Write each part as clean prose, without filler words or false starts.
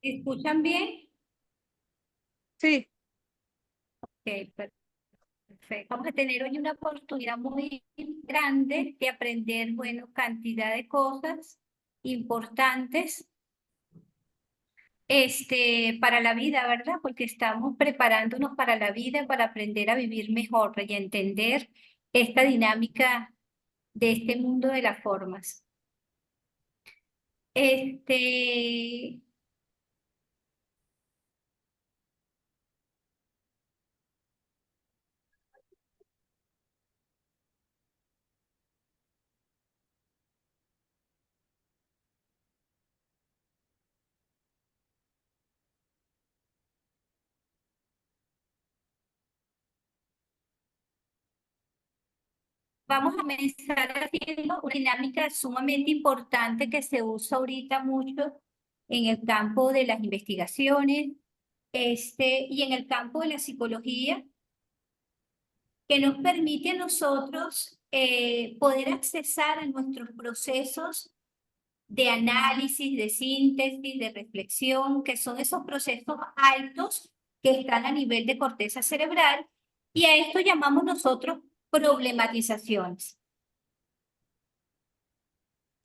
¿Escuchan bien? Sí, Ok, perfecto. Vamos a tener hoy una oportunidad muy grande de aprender, bueno, cantidad de cosas importantes para la vida, ¿verdad? Porque estamos preparándonos para la vida, para aprender a vivir mejor y a entender esta dinámica de este mundo de las formas. Este, Vamos a comenzar haciendo una dinámica sumamente importante que se usa ahorita mucho en el campo de las investigaciones, y en el campo de la psicología, que nos permite a nosotros poder accesar a nuestros procesos de análisis, de síntesis, de reflexión, que son esos procesos altos que están a nivel de corteza cerebral, y a esto llamamos nosotros problematizaciones.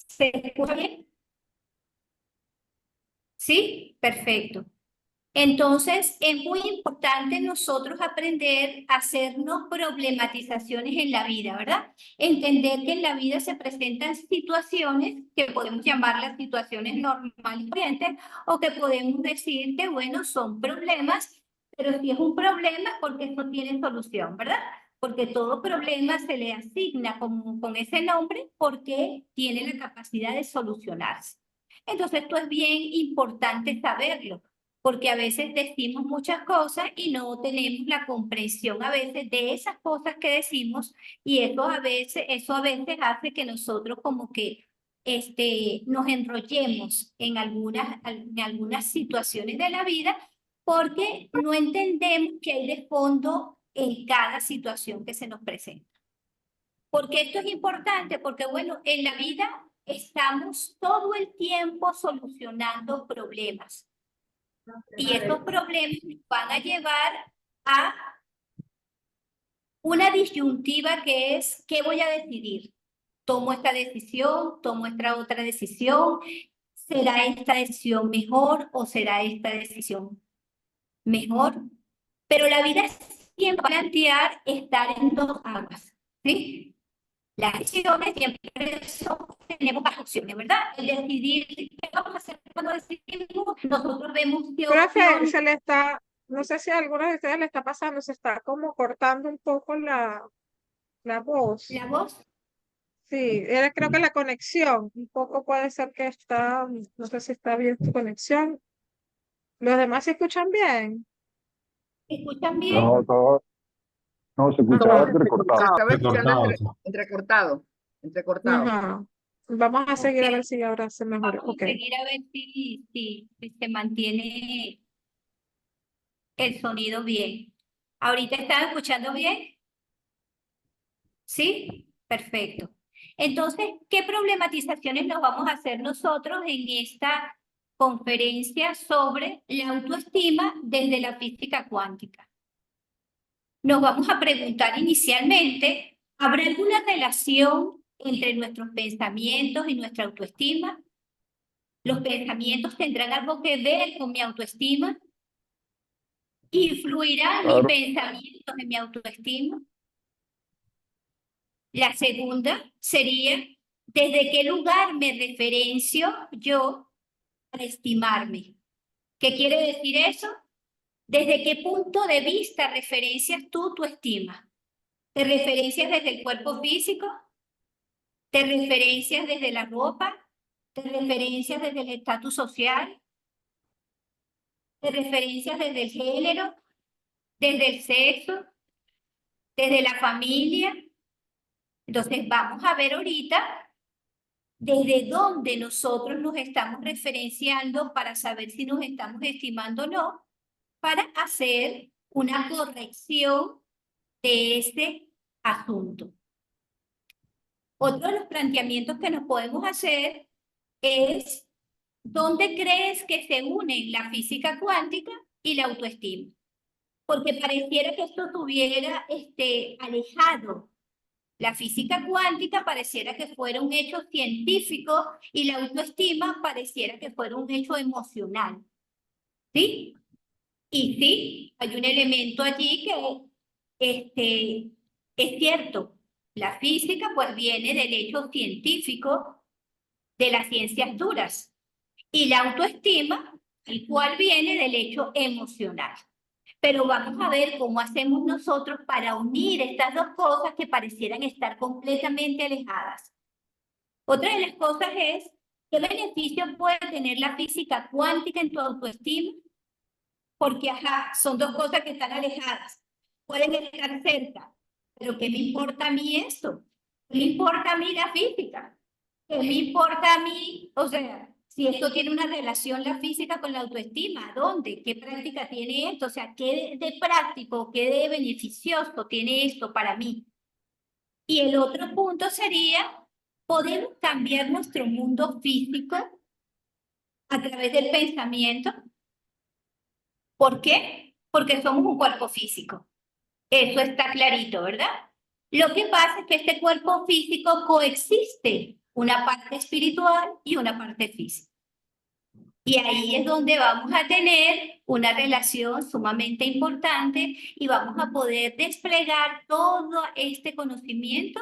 ¿Se escucha bien? ¿Sí? Perfecto. Entonces, es muy importante nosotros aprender a hacernos problematizaciones en la vida, ¿verdad? Entender que en la vida se presentan situaciones que podemos llamarlas situaciones normales y corrientes, o que podemos decir que, bueno, son problemas, pero si es un problema, porque eso tiene solución, ¿verdad? Porque todo problema se le asigna con ese nombre porque tiene la capacidad de solucionarse. Entonces, esto es bien importante saberlo, porque a veces decimos muchas cosas y no tenemos la comprensión a veces de esas cosas que decimos, y eso a veces hace que nosotros como que nos enrollemos en algunas situaciones de la vida, porque no entendemos qué hay de fondo en cada situación que se nos presenta. Porque esto es importante, porque bueno, en la vida estamos todo el tiempo solucionando problemas. Y estos problemas van a llevar a una disyuntiva que es, ¿qué voy a decidir? ¿Tomo esta decisión? ¿Tomo esta otra decisión? ¿Será esta decisión mejor o será esta decisión mejor? Pero la vida siempre va a plantear estar en dos aguas, ¿sí? Las decisiones siempre tenemos varias opciones, ¿verdad? El decidir qué vamos a hacer cuando decidimos, nosotros vemos qué profe, opciones. no sé si a algunos de ustedes le está pasando, se está como cortando un poco la voz. La voz. Sí, creo que la conexión, un poco puede ser que está, no sé si está bien tu conexión. ¿Los demás se escuchan bien? ¿Escuchan No, bien? no, se escuchaba Ajá, entrecortado. Se estaba escuchando Recortado, sí. entrecortado, entrecortado. ajá. Vamos a Ok, seguir a ver si ahora se mejora. vamos Ok. a seguir a ver si se mantiene el sonido bien. ¿Ahorita están escuchando bien? ¿Sí? Perfecto. Entonces, ¿qué problematizaciones nos vamos a hacer nosotros en esta conferencia sobre la autoestima desde la física cuántica? Nos vamos a preguntar inicialmente, ¿habrá alguna relación entre nuestros pensamientos y nuestra autoestima? ¿Los pensamientos tendrán algo que ver con mi autoestima? ¿Influirán mis Claro, pensamientos en mi autoestima? La segunda sería, ¿desde qué lugar me referencio yo para estimarme? ¿Qué quiere decir eso? ¿Desde qué punto de vista referencias tú tu estima? ¿Te referencias desde el cuerpo físico? ¿Te referencias desde la ropa? ¿Te referencias desde el estatus social? ¿Te referencias desde el género? ¿Desde el sexo? ¿Desde la familia? Entonces vamos a ver ahorita desde dónde nosotros nos estamos referenciando para saber si nos estamos estimando o no, para hacer una corrección de este asunto. Otro de los planteamientos que nos podemos hacer es ¿dónde crees que se unen la física cuántica y la autoestima? Porque pareciera que esto estuviera alejado. La física cuántica pareciera que fuera un hecho científico y la autoestima pareciera que fuera un hecho emocional. ¿Sí? Y sí, hay un elemento allí que es cierto. La física pues viene del hecho científico de las ciencias duras y la autoestima, el cual viene del hecho emocional. Pero vamos a ver cómo hacemos nosotros para unir estas dos cosas que parecieran estar completamente alejadas. Otra de las cosas es, ¿qué beneficio puede tener la física cuántica en tu autoestima? Porque, son dos cosas que están alejadas. Pueden estar cerca, pero ¿qué me importa a mí esto? ¿Qué me importa a mí la física? ¿Qué me importa a mí? O sea, si esto tiene una relación la física con la autoestima, ¿dónde? ¿Qué práctica tiene esto? O sea, ¿qué de práctico, qué de beneficioso tiene esto para mí? Y el otro punto sería, ¿podemos cambiar nuestro mundo físico a través del pensamiento? ¿Por qué? Porque somos un cuerpo físico. Eso está clarito, ¿verdad? Lo que pasa es que este cuerpo físico coexiste una parte espiritual y una parte física. Y ahí es donde vamos a tener una relación sumamente importante y vamos a poder desplegar todo este conocimiento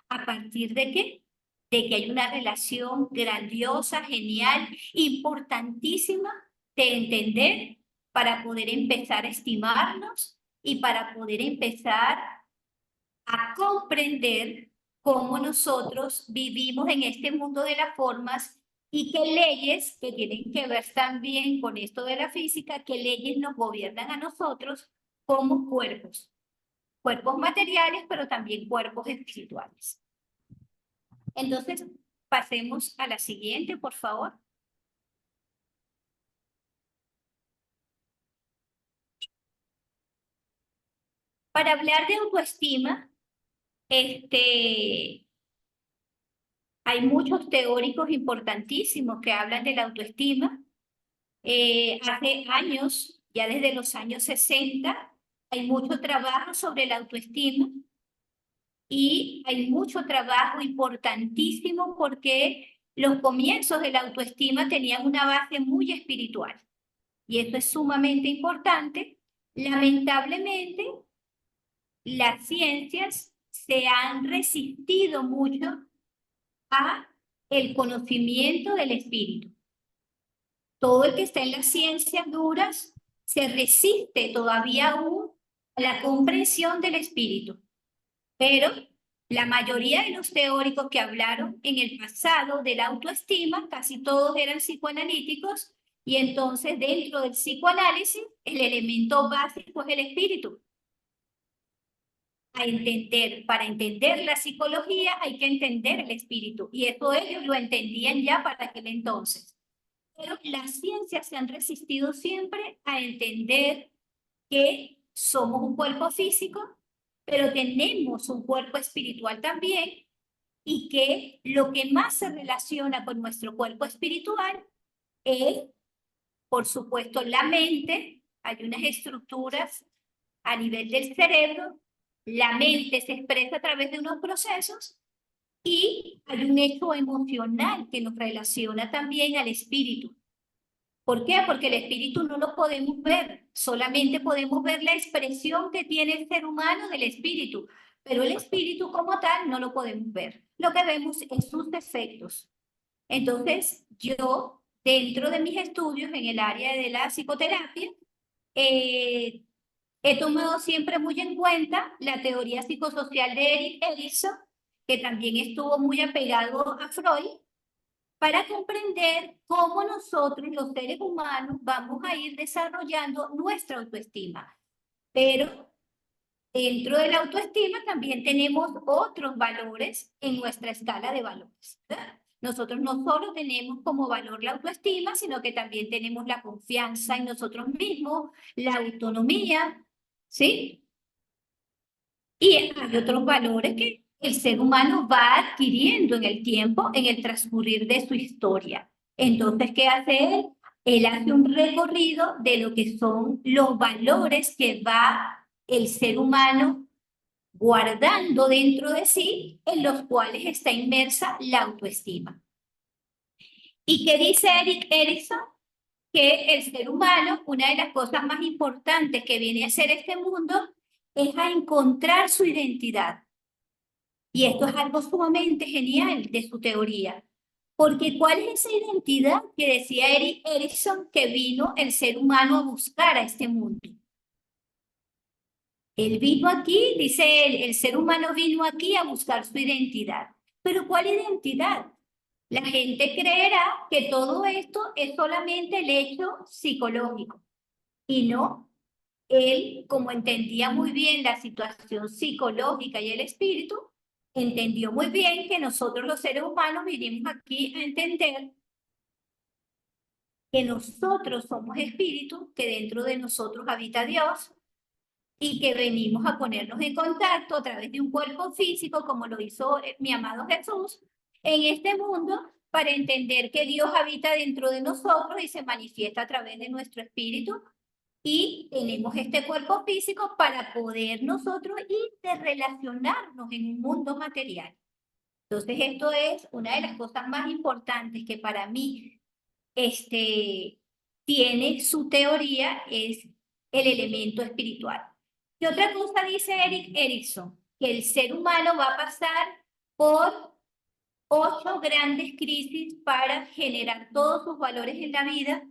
a partir de ¿qué? De que hay una relación grandiosa, genial, importantísima de entender para poder empezar a estimarnos y para poder empezar a comprender cómo nosotros vivimos en este mundo de las formas y qué leyes que tienen que ver también con esto de la física, qué leyes nos gobiernan a nosotros como cuerpos. Cuerpos materiales, pero también cuerpos espirituales. Entonces, pasemos a la siguiente, por favor. Para hablar de autoestima, hay muchos teóricos importantísimos que hablan de la autoestima. Hace años, ya desde los años 60, hay mucho trabajo sobre la autoestima y hay mucho trabajo importantísimo porque los comienzos de la autoestima tenían una base muy espiritual y esto es sumamente importante. Lamentablemente, las ciencias se han resistido mucho a el conocimiento del espíritu. Todo el que está en las ciencias duras se resiste todavía aún a la comprensión del espíritu. Pero la mayoría de los teóricos que hablaron en el pasado de la autoestima, casi todos eran psicoanalíticos, y entonces dentro del psicoanálisis el elemento básico es el espíritu. Para entender la psicología hay que entender el espíritu, y eso ellos lo entendían ya para aquel entonces. Pero las ciencias se han resistido siempre a entender que somos un cuerpo físico, pero tenemos un cuerpo espiritual también, y que lo que más se relaciona con nuestro cuerpo espiritual es, por supuesto, la mente. Hay unas estructuras a nivel del cerebro, la mente se expresa a través de unos procesos y hay un hecho emocional que nos relaciona también al espíritu. ¿Por qué? Porque el espíritu no lo podemos ver, solamente podemos ver la expresión que tiene el ser humano del espíritu, pero el espíritu como tal no lo podemos ver. Lo que vemos es sus defectos. Entonces, yo, dentro de mis estudios en el área de la psicoterapia, he tomado siempre muy en cuenta la teoría psicosocial de Erik Erikson, que también estuvo muy apegado a Freud, para comprender cómo nosotros, los seres humanos, vamos a ir desarrollando nuestra autoestima. Pero dentro de la autoestima también tenemos otros valores en nuestra escala de valores, ¿verdad? Nosotros no solo tenemos como valor la autoestima, sino que también tenemos la confianza en nosotros mismos, la autonomía, ¿sí? Y hay otros valores que el ser humano va adquiriendo en el tiempo, en el transcurrir de su historia. Entonces, ¿qué hace él? Él hace un recorrido de lo que son los valores que va el ser humano guardando dentro de sí, en los cuales está inmersa la autoestima. ¿Y qué dice Erik Erikson? Que el ser humano, una de las cosas más importantes que viene a hacer este mundo, es a encontrar su identidad. Y esto es algo sumamente genial de su teoría. Porque ¿cuál es esa identidad que decía Erik Erikson que vino el ser humano a buscar a este mundo? Él vino aquí, dice él, el ser humano vino aquí a buscar su identidad. ¿Pero cuál identidad? La gente creerá que todo esto es solamente el hecho psicológico. Y no, él, como entendía muy bien la situación psicológica y el espíritu, entendió muy bien que nosotros los seres humanos vinimos aquí a entender que nosotros somos espíritu, que dentro de nosotros habita Dios y que venimos a ponernos en contacto a través de un cuerpo físico, como lo hizo mi amado Jesús, en este mundo para entender que Dios habita dentro de nosotros y se manifiesta a través de nuestro espíritu y tenemos este cuerpo físico para poder nosotros interrelacionarnos en un mundo material. Entonces, esto es una de las cosas más importantes que para mí tiene su teoría, es el elemento espiritual. ¿Qué otra cosa dice Erik Erikson? Que el ser humano va a pasar por 8 grandes crisis para generar todos sus valores en la vida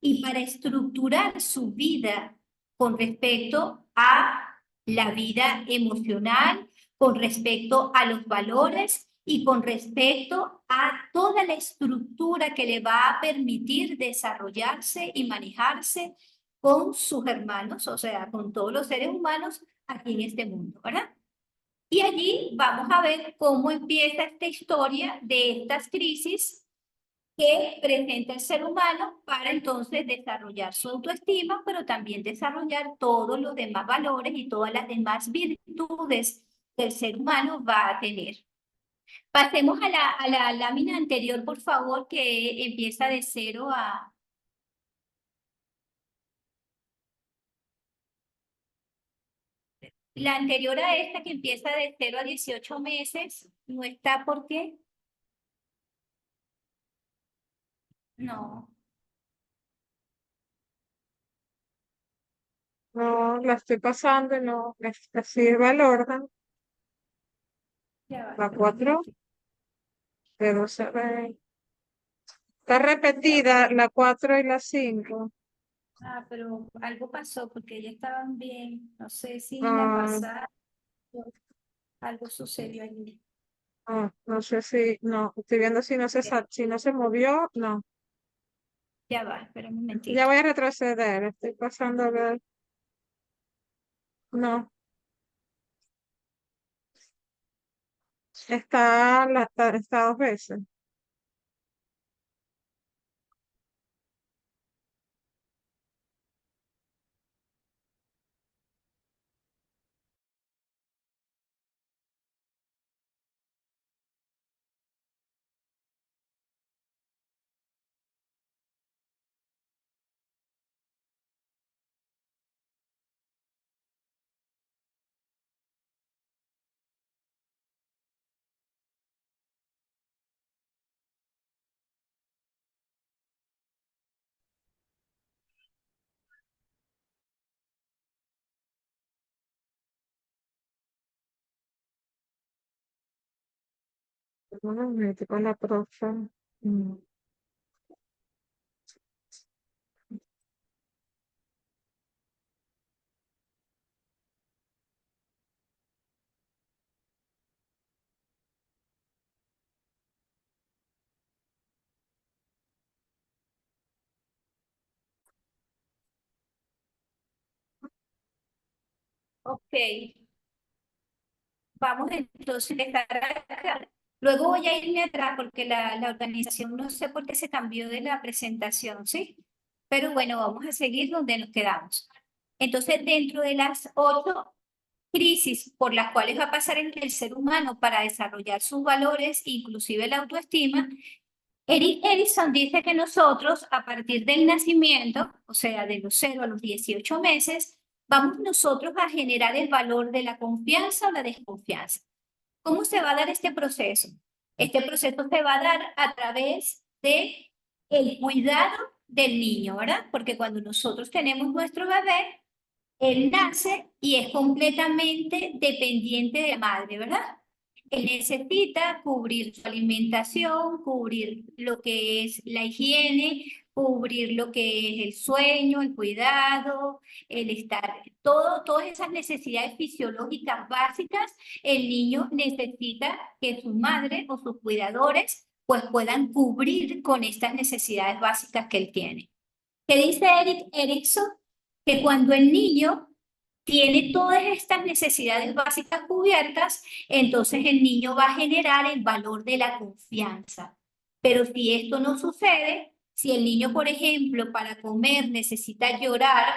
y para estructurar su vida con respecto a la vida emocional, con respecto a los valores y con respecto a toda la estructura que le va a permitir desarrollarse y manejarse con sus hermanos, o sea, con todos los seres humanos aquí en este mundo, ¿verdad? Y allí vamos a ver cómo empieza esta historia de estas crisis que presenta el ser humano para entonces desarrollar su autoestima, pero también desarrollar todos los demás valores y todas las demás virtudes que el ser humano va a tener. Pasemos a la lámina anterior, por favor, que empieza de 0 a... La anterior a esta que empieza de 0 a 18 meses, ¿no está por qué? No. No, la estoy pasando y no, así va el orden. Ya va. La 4, pero se ve. Está repetida la 4 y la 5. Ah, pero algo pasó porque ya estaban bien. No sé si la Ah, pasada algo sucedió allí. no sé si, no, estoy viendo si no si no se movió, no. Ya va, espera un Ya momentito. voy a retroceder, estoy pasando a ver. No, está 2 veces. Un momento con la profe. Mm. Ok, vamos entonces a dejar acá. Luego voy a irme atrás porque la organización no sé por qué se cambió de la presentación, ¿sí? Pero bueno, vamos a seguir donde nos quedamos. Entonces, dentro de las 8 crisis por las cuales va a pasar el ser humano para desarrollar sus valores, inclusive la autoestima, Erik Erikson dice que nosotros, a partir del nacimiento, o sea, de los 0 a los 18 meses, vamos nosotros a generar el valor de la confianza o la desconfianza. ¿Cómo se va a dar este proceso? Este proceso se va a dar a través de el cuidado del niño, ¿verdad? Porque cuando nosotros tenemos nuestro bebé, él nace y es completamente dependiente de la madre, ¿verdad? Él necesita cubrir su alimentación, cubrir lo que es la higiene, cubrir lo que es el sueño, el cuidado, el estar, todas esas necesidades fisiológicas básicas, el niño necesita que su madre o sus cuidadores pues puedan cubrir con estas necesidades básicas que él tiene. ¿Qué dice Erik Erikson? Que cuando el niño tiene todas estas necesidades básicas cubiertas, entonces el niño va a generar el valor de la confianza. Pero si esto no sucede, si el niño, por ejemplo, para comer necesita llorar,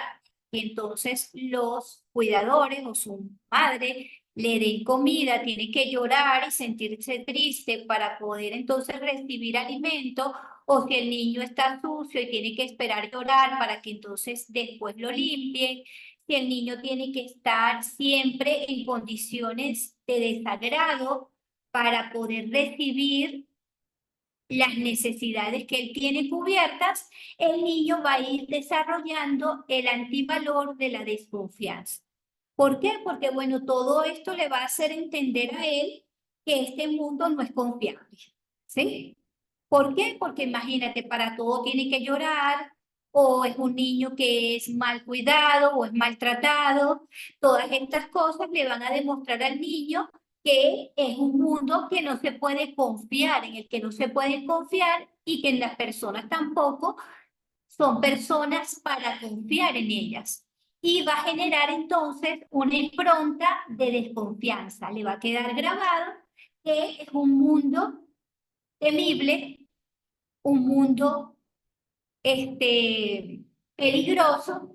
entonces los cuidadores o su madre le den comida, tiene que llorar y sentirse triste para poder entonces recibir alimento, o si el niño está sucio y tiene que esperar llorar para que entonces después lo limpien, si el niño tiene que estar siempre en condiciones de desagrado para poder recibir las necesidades que él tiene cubiertas, el niño va a ir desarrollando el antivalor de la desconfianza. ¿Por qué? Porque, bueno, todo esto le va a hacer entender a él que este mundo no es confiable, ¿sí? ¿Por qué? Porque imagínate, para todo tiene que llorar, o es un niño que es mal cuidado o es maltratado. Todas estas cosas le van a demostrar al niño que es un mundo que no se puede confiar, en el que no se puede confiar y que las personas tampoco son personas para confiar en ellas. Y va a generar entonces una impronta de desconfianza. Le va a quedar grabado que es un mundo temible, un mundo peligroso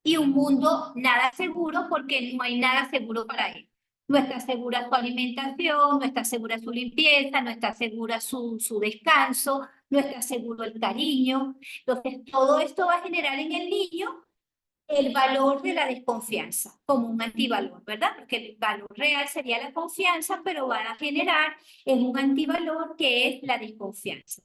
y un mundo nada seguro porque no hay nada seguro para él. No está segura su alimentación, no está segura su limpieza, no está segura su descanso, no está seguro el cariño. Entonces, todo esto va a generar en el niño el valor de la desconfianza como un antivalor, ¿verdad? Porque el valor real sería la confianza, pero va a generar en un antivalor que es la desconfianza.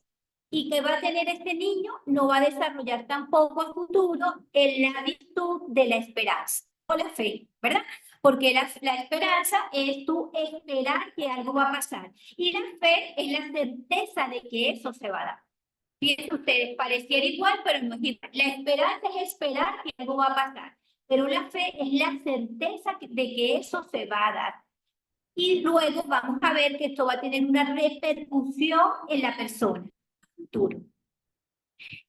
¿Y qué va a tener este niño? No va a desarrollar tampoco a futuro la virtud de la esperanza o la fe, ¿verdad? Porque la esperanza es tú esperar que algo va a pasar. Y la fe es la certeza de que eso se va a dar. Fíjense ustedes, pareciera igual, pero no es igual. La esperanza es esperar que algo va a pasar, pero la fe es la certeza de que eso se va a dar. Y luego vamos a ver que esto va a tener una repercusión en la persona futuro.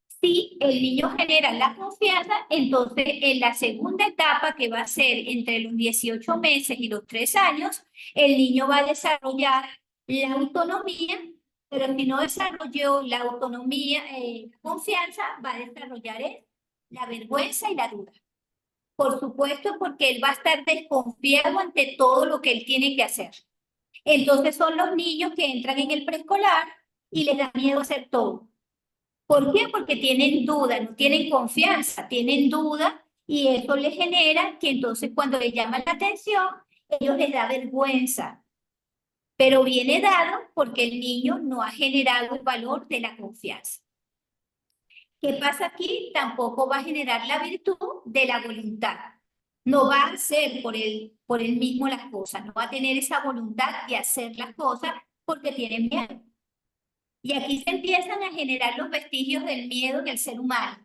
Si el niño genera la confianza, entonces en la segunda etapa, que va a ser entre los 18 meses y los 3 años, el niño va a desarrollar la autonomía, pero si no desarrolló la autonomía, la confianza, va a desarrollar la vergüenza y la duda. Por supuesto, porque él va a estar desconfiado ante todo lo que él tiene que hacer. Entonces son los niños que entran en el preescolar y les da miedo hacer todo. ¿Por qué? Porque tienen duda, no tienen confianza, tienen duda y eso les genera que entonces cuando les llaman la atención, ellos les da vergüenza. Pero viene dado porque el niño no ha generado el valor de la confianza. ¿Qué pasa aquí? Tampoco va a generar la virtud de la voluntad. No va a hacer por él mismo las cosas, no va a tener esa voluntad de hacer las cosas porque tiene miedo. Y aquí se empiezan a generar los vestigios del miedo en el ser humano,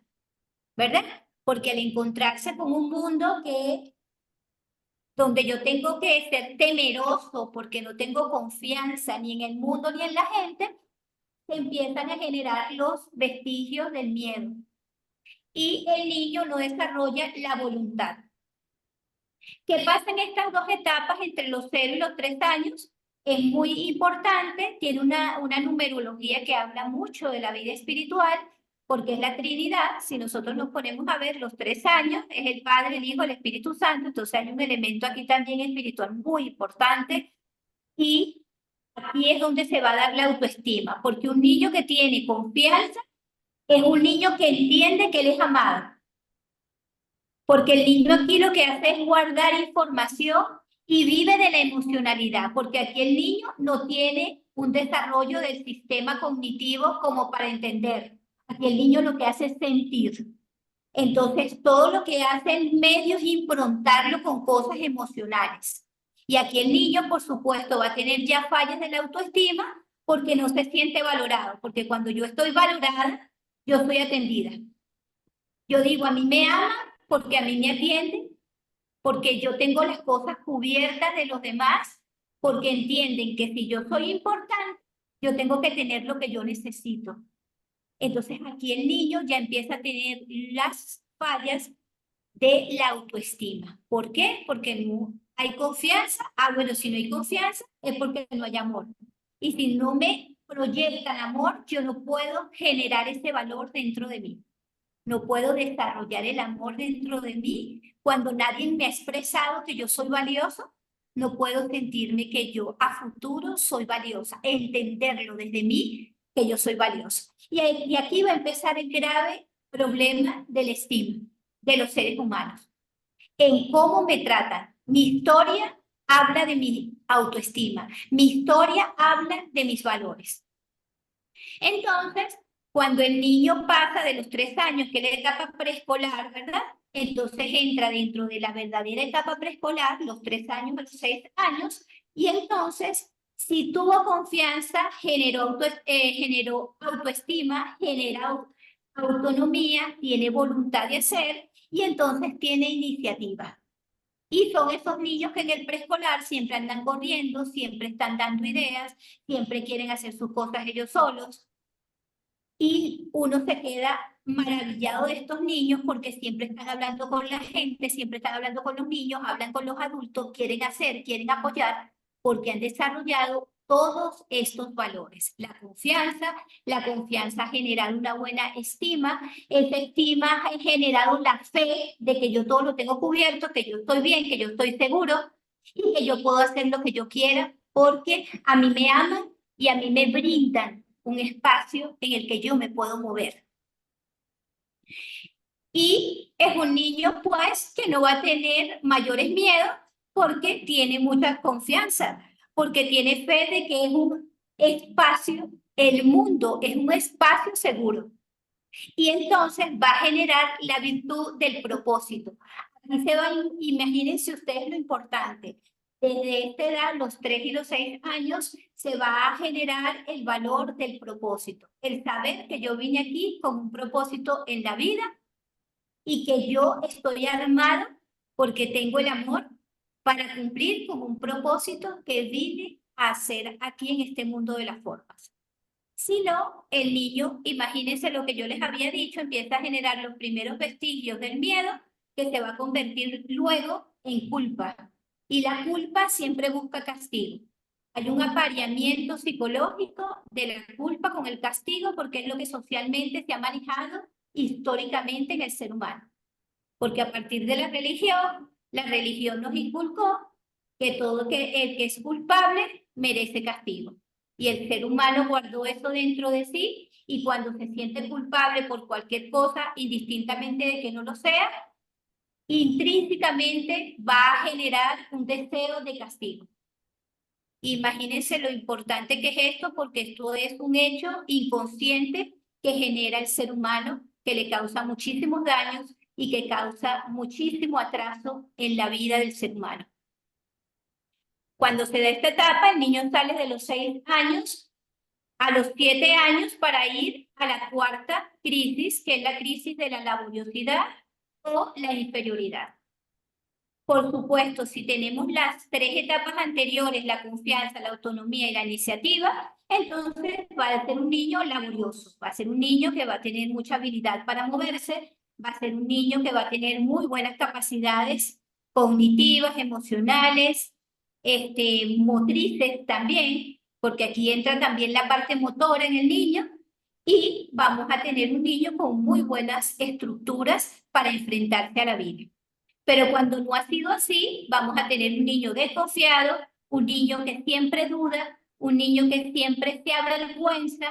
¿verdad? Porque al encontrarse con un mundo donde yo tengo que ser temeroso porque no tengo confianza ni en el mundo ni en la gente, se empiezan a generar los vestigios del miedo. Y el niño no desarrolla la voluntad. ¿Qué pasa en estas dos etapas entre los 0 y los 3 años? Es muy importante, tiene una numerología que habla mucho de la vida espiritual, porque es la Trinidad. Si nosotros nos ponemos a ver los 3 años, es el Padre, el Hijo, el Espíritu Santo, entonces hay un elemento aquí también espiritual muy importante, y aquí es donde se va a dar la autoestima, porque un niño que tiene confianza es un niño que entiende que él es amado. Porque el niño aquí lo que hace es guardar información y vive de la emocionalidad, porque aquí el niño no tiene un desarrollo del sistema cognitivo como para entender. Aquí el niño lo que hace es sentir. Entonces, todo lo que hace el medio es improntarlo con cosas emocionales. Y aquí el niño, por supuesto, va a tener ya fallas de la autoestima porque no se siente valorado, porque cuando yo estoy valorada, yo estoy atendida. Yo digo, a mí me aman porque a mí me atienden, porque yo tengo las cosas cubiertas de los demás, porque entienden que si yo soy importante, yo tengo que tener lo que yo necesito. Entonces aquí el niño ya empieza a tener las fallas de la autoestima. ¿Por qué? Porque no hay confianza. Ah, bueno, si no hay confianza es porque no hay amor. Y si no me proyectan amor, yo no puedo generar ese valor dentro de mí. No puedo desarrollar el amor dentro de mí cuando nadie me ha expresado que yo soy valioso. No puedo sentirme que yo a futuro soy valiosa, entenderlo desde mí que yo soy valiosa. Y aquí va a empezar el grave problema del estima de los seres humanos, en cómo me tratan. Mi historia habla de mi autoestima, mi historia habla de mis valores. Entonces, cuando el niño pasa de los 3 años, que es la etapa preescolar, ¿verdad? Entonces entra dentro de la verdadera etapa preescolar, los 3 años, los 6 años, y entonces, si tuvo confianza, generó autoestima, genera autonomía, tiene voluntad de hacer, y entonces tiene iniciativa. Y son esos niños que en el preescolar siempre andan corriendo, siempre están dando ideas, siempre quieren hacer sus cosas ellos solos. Y uno se queda maravillado de estos niños porque siempre están hablando con la gente, siempre están hablando con los niños, hablan con los adultos, quieren hacer, quieren apoyar, porque han desarrollado todos estos valores. La confianza ha generado una buena estima, esa estima ha generado la fe de que yo todo lo tengo cubierto, que yo estoy bien, que yo estoy seguro y que yo puedo hacer lo que yo quiera porque a mí me aman y a mí me brindan un espacio en el que yo me puedo mover. Y es un niño, pues, que no va a tener mayores miedos porque tiene mucha confianza, porque tiene fe de que es un espacio, el mundo es un espacio seguro. Y entonces va a generar la virtud del propósito. Aquí se va, imagínense ustedes lo importante. Desde esta edad, los 3 y los 6 años, se va a generar el valor del propósito. El saber que yo vine aquí con un propósito en la vida y que yo estoy armado porque tengo el amor para cumplir con un propósito que vine a hacer aquí en este mundo de las formas. Si no, el niño, imagínense lo que yo les había dicho, empieza a generar los primeros vestigios del miedo que se va a convertir luego en culpa. Y la culpa siempre busca castigo. Hay un apareamiento psicológico de la culpa con el castigo porque es lo que socialmente se ha manejado históricamente en el ser humano. Porque a partir de la religión nos inculcó que todo el que es culpable merece castigo. Y el ser humano guardó eso dentro de sí y cuando se siente culpable por cualquier cosa, indistintamente de que no lo sea, intrínsecamente va a generar un deseo de castigo. Imagínense lo importante que es esto, porque esto es un hecho inconsciente que genera el ser humano, que le causa muchísimos daños y que causa muchísimo atraso en la vida del ser humano. Cuando se da esta etapa, el niño sale de los 6 años a los 7 años para ir a la cuarta crisis, que es la crisis de la laboriosidad o la inferioridad. Por supuesto, si tenemos las 3 etapas anteriores, la confianza, la autonomía y la iniciativa, entonces va a ser un niño laborioso, va a ser un niño que va a tener mucha habilidad para moverse, va a ser un niño que va a tener muy buenas capacidades cognitivas, emocionales, motrices también, porque aquí entra también la parte motora en el niño, y vamos a tener un niño con muy buenas estructuras para enfrentarse a la vida. Pero cuando no ha sido así, vamos a tener un niño desconfiado, un niño que siempre duda, un niño que siempre se avergüenza,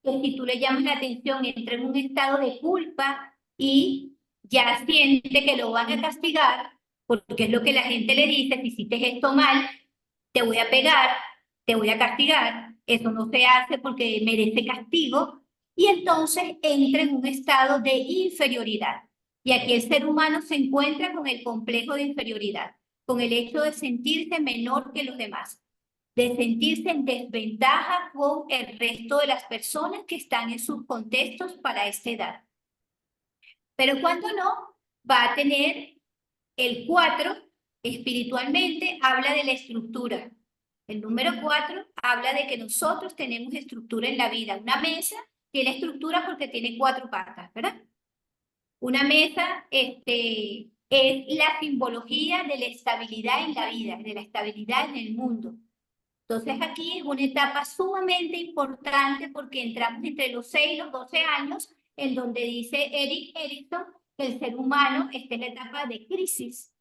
que si tú le llamas la atención entra en un estado de culpa y ya siente que lo van a castigar, porque es lo que la gente le dice: si hiciste esto mal, te voy a pegar, te voy a castigar. Eso no se hace porque merece castigo, y entonces entra en un estado de inferioridad. Y aquí el ser humano se encuentra con el complejo de inferioridad, con el hecho de sentirse menor que los demás, de sentirse en desventaja con el resto de las personas que están en sus contextos para esta edad. Pero cuando no, va a tener el 4, espiritualmente, habla de la estructura. El número 4 habla de que nosotros tenemos estructura en la vida. Una mesa tiene estructura porque tiene 4 patas, ¿verdad? Una mesa es la simbología de la estabilidad en la vida, de la estabilidad en el mundo. Entonces aquí es una etapa sumamente importante porque entramos entre los 6 y los 12 años, en donde dice Erik Erikson que el ser humano está en la etapa de crisis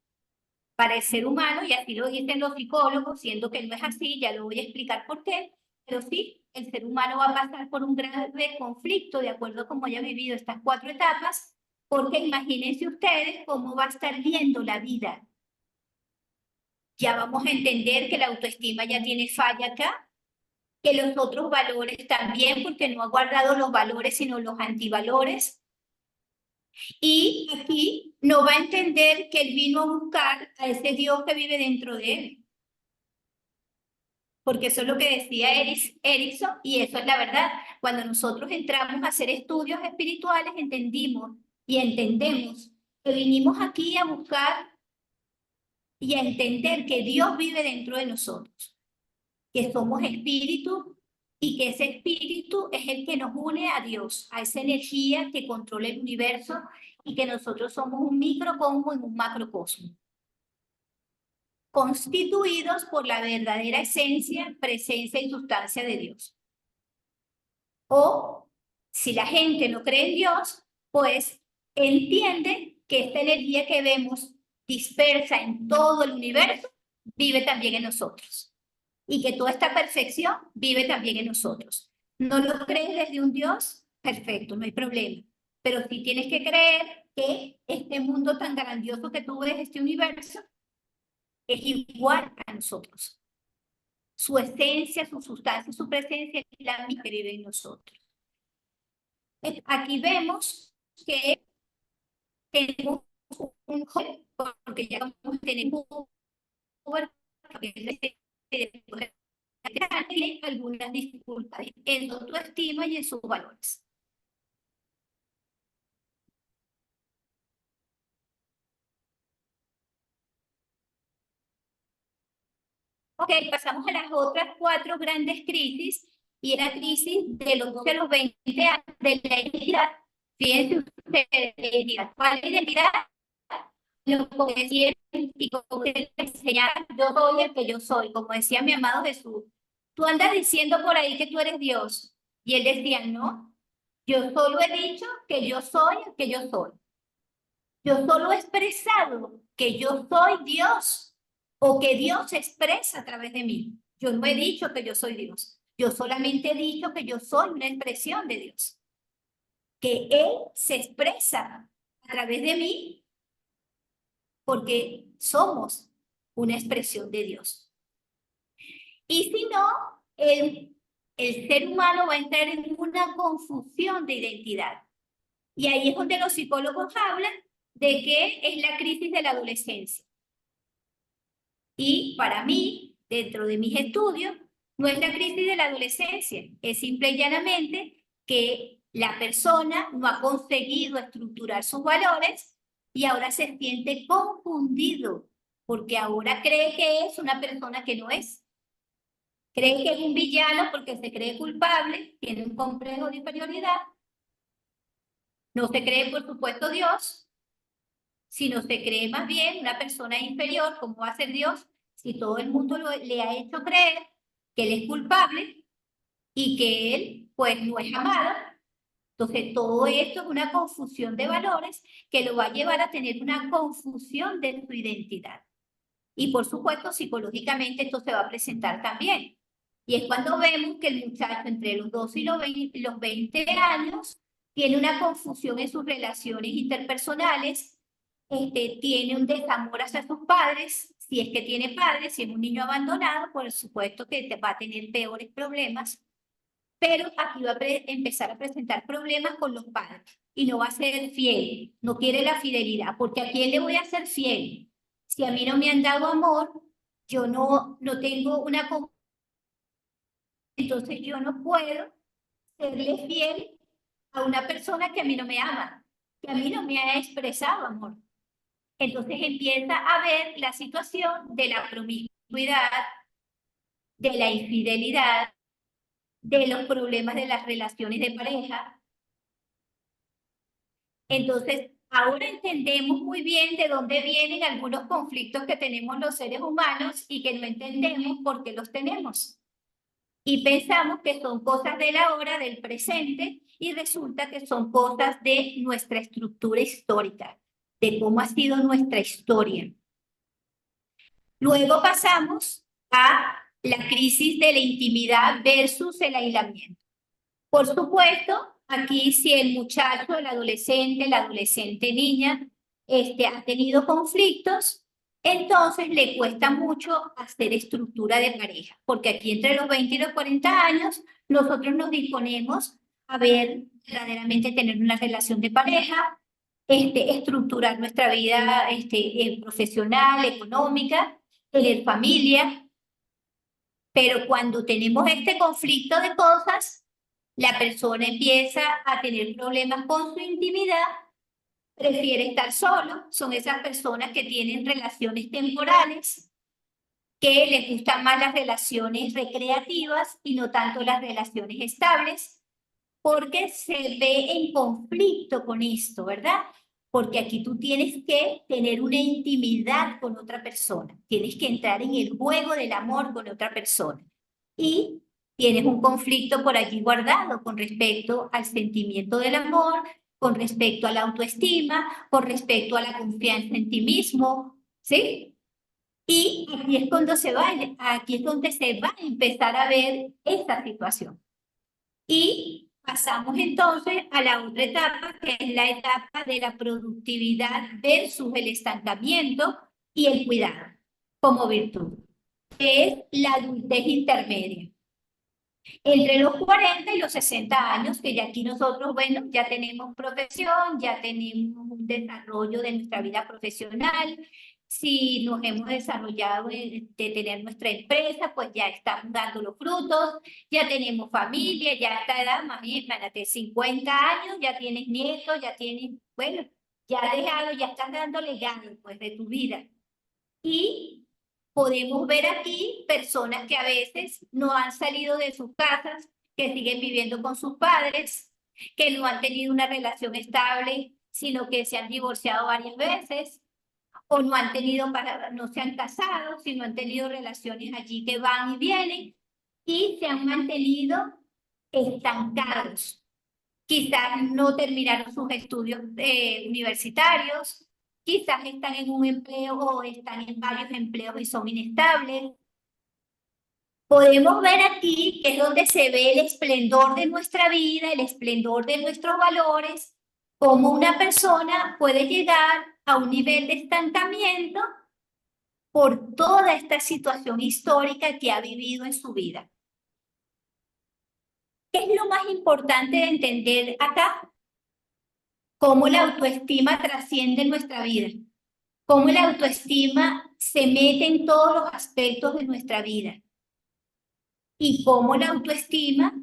para el ser humano, y así lo dicen los psicólogos, siendo que no es así, ya lo voy a explicar por qué, pero sí, el ser humano va a pasar por un grave conflicto de acuerdo a cómo haya vivido estas 4 etapas, porque imagínense ustedes cómo va a estar viendo la vida. Ya vamos a entender que la autoestima ya tiene falla acá, que los otros valores también, porque no ha guardado los valores sino los antivalores. Y aquí no va a entender que él vino a buscar a ese Dios que vive dentro de él. Porque eso es lo que decía Erikson, y eso es la verdad. Cuando nosotros entramos a hacer estudios espirituales, entendimos y entendemos que vinimos aquí a buscar y a entender que Dios vive dentro de nosotros, que somos espíritu y que ese espíritu es el que nos une a Dios, a esa energía que controla el universo, y que nosotros somos un microcosmo en un macrocosmo, constituidos por la verdadera esencia, presencia y sustancia de Dios. O si la gente no cree en Dios, pues entiende que esta energía que vemos dispersa en todo el universo vive también en nosotros, y que toda esta perfección vive también en nosotros. ¿No lo crees desde un Dios? Perfecto, no hay problema. Pero sí tienes que creer que este mundo tan grandioso que tú ves, este universo, es igual a nosotros. Su esencia, su sustancia, su presencia es la misma que vive en nosotros. Aquí vemos que tenemos un joven, porque ya tenemos algunas dificultades en su autoestima y en sus valores. Ok, pasamos a las otras 4 grandes crisis, y era crisis de los 12 a los 20 años de la identidad. Fíjense ustedes, identidad. ¿Cuál es la identidad? Lo que decía y como que enseñaba: yo soy el que yo soy, como decía mi amado Jesús. Tú andas diciendo por ahí que tú eres Dios, y él decía: no, yo solo he dicho que yo soy el que yo soy. Yo solo he expresado que yo soy Dios, o que Dios se expresa a través de mí. Yo no he dicho que yo soy Dios. Yo solamente he dicho que yo soy una expresión de Dios, que Él se expresa a través de mí porque somos una expresión de Dios. Y si no, el ser humano va a entrar en una confusión de identidad. Y ahí es donde los psicólogos hablan de que es la crisis de la adolescencia. Y para mí, dentro de mis estudios, no es la crisis de la adolescencia, es simple y llanamente que la persona no ha conseguido estructurar sus valores y ahora se siente confundido, porque ahora cree que es una persona que no es. Cree que es un villano porque se cree culpable, tiene un complejo de inferioridad. No se cree, por supuesto, Dios, sino se cree más bien una persona inferior. ¿Cómo va a ser Dios si todo el mundo le ha hecho creer que él es culpable y que él, pues, no es amado? Entonces, todo esto es una confusión de valores que lo va a llevar a tener una confusión de su identidad. Y, por supuesto, psicológicamente esto se va a presentar también. Y es cuando vemos que el muchacho entre los 12 y los 20 años tiene una confusión en sus relaciones interpersonales, tiene un desamor hacia sus padres, si es que tiene padres, si es un niño abandonado, por supuesto que va a tener peores problemas, pero aquí va a empezar a presentar problemas con los padres y no va a ser fiel, no quiere la fidelidad, porque ¿a quién le voy a ser fiel? Si a mí no me han dado amor, yo no tengo una... Entonces yo no puedo serle fiel a una persona que a mí no me ama, que a mí no me ha expresado amor. Entonces empieza a ver la situación de la promiscuidad, de la infidelidad, de los problemas de las relaciones de pareja. Entonces, ahora entendemos muy bien de dónde vienen algunos conflictos que tenemos los seres humanos y que no entendemos por qué los tenemos. Y pensamos que son cosas de la hora, del presente, y resulta que son cosas de nuestra estructura histórica, de cómo ha sido nuestra historia. Luego pasamos a la crisis de la intimidad versus el aislamiento. Por supuesto, aquí si el muchacho, la adolescente niña, ha tenido conflictos, entonces le cuesta mucho hacer estructura de pareja, porque aquí entre los 20 y los 40 años nosotros nos disponemos a ver verdaderamente tener una relación de pareja, estructurar nuestra vida profesional, económica, tener familia, pero cuando tenemos este conflicto de cosas, la persona empieza a tener problemas con su intimidad, prefiere estar solo, son esas personas que tienen relaciones temporales, que les gustan más las relaciones recreativas y no tanto las relaciones estables, porque se ve en conflicto con esto, ¿verdad? Porque aquí tú tienes que tener una intimidad con otra persona, tienes que entrar en el juego del amor con otra persona. Y tienes un conflicto por allí guardado con respecto al sentimiento del amor, con respecto a la autoestima, con respecto a la confianza en ti mismo, ¿sí? Y aquí es donde se va a empezar a ver esta situación. Y pasamos entonces a la otra etapa, que es la etapa de la productividad versus el estancamiento y el cuidado como virtud, que es la adultez intermedia. Entre los 40 y los 60 años, que ya aquí nosotros, bueno, ya tenemos profesión, ya tenemos un desarrollo de nuestra vida profesional. Si nos hemos desarrollado de tener nuestra empresa, pues ya estamos dando los frutos, ya tenemos familia, ya a esta edad, imagínate, 50 años, ya tienes nietos, ya tienes, bueno, ya has dejado, ya estás dando legado, pues, de tu vida. Y podemos ver aquí personas que a veces no han salido de sus casas, que siguen viviendo con sus padres, que no han tenido una relación estable, sino que se han divorciado varias veces, o no han tenido, no se han casado, sino han tenido relaciones allí que van y vienen, y se han mantenido estancados. Quizás no terminaron sus estudios universitarios, quizás están en un empleo o están en varios empleos y son inestables. Podemos ver aquí que es donde se ve el esplendor de nuestra vida, el esplendor de nuestros valores, cómo una persona puede llegar a un nivel de estancamiento por toda esta situación histórica que ha vivido en su vida. ¿Qué es lo más importante de entender acá? Cómo la autoestima trasciende nuestra vida, cómo la autoestima se mete en todos los aspectos de nuestra vida y cómo la autoestima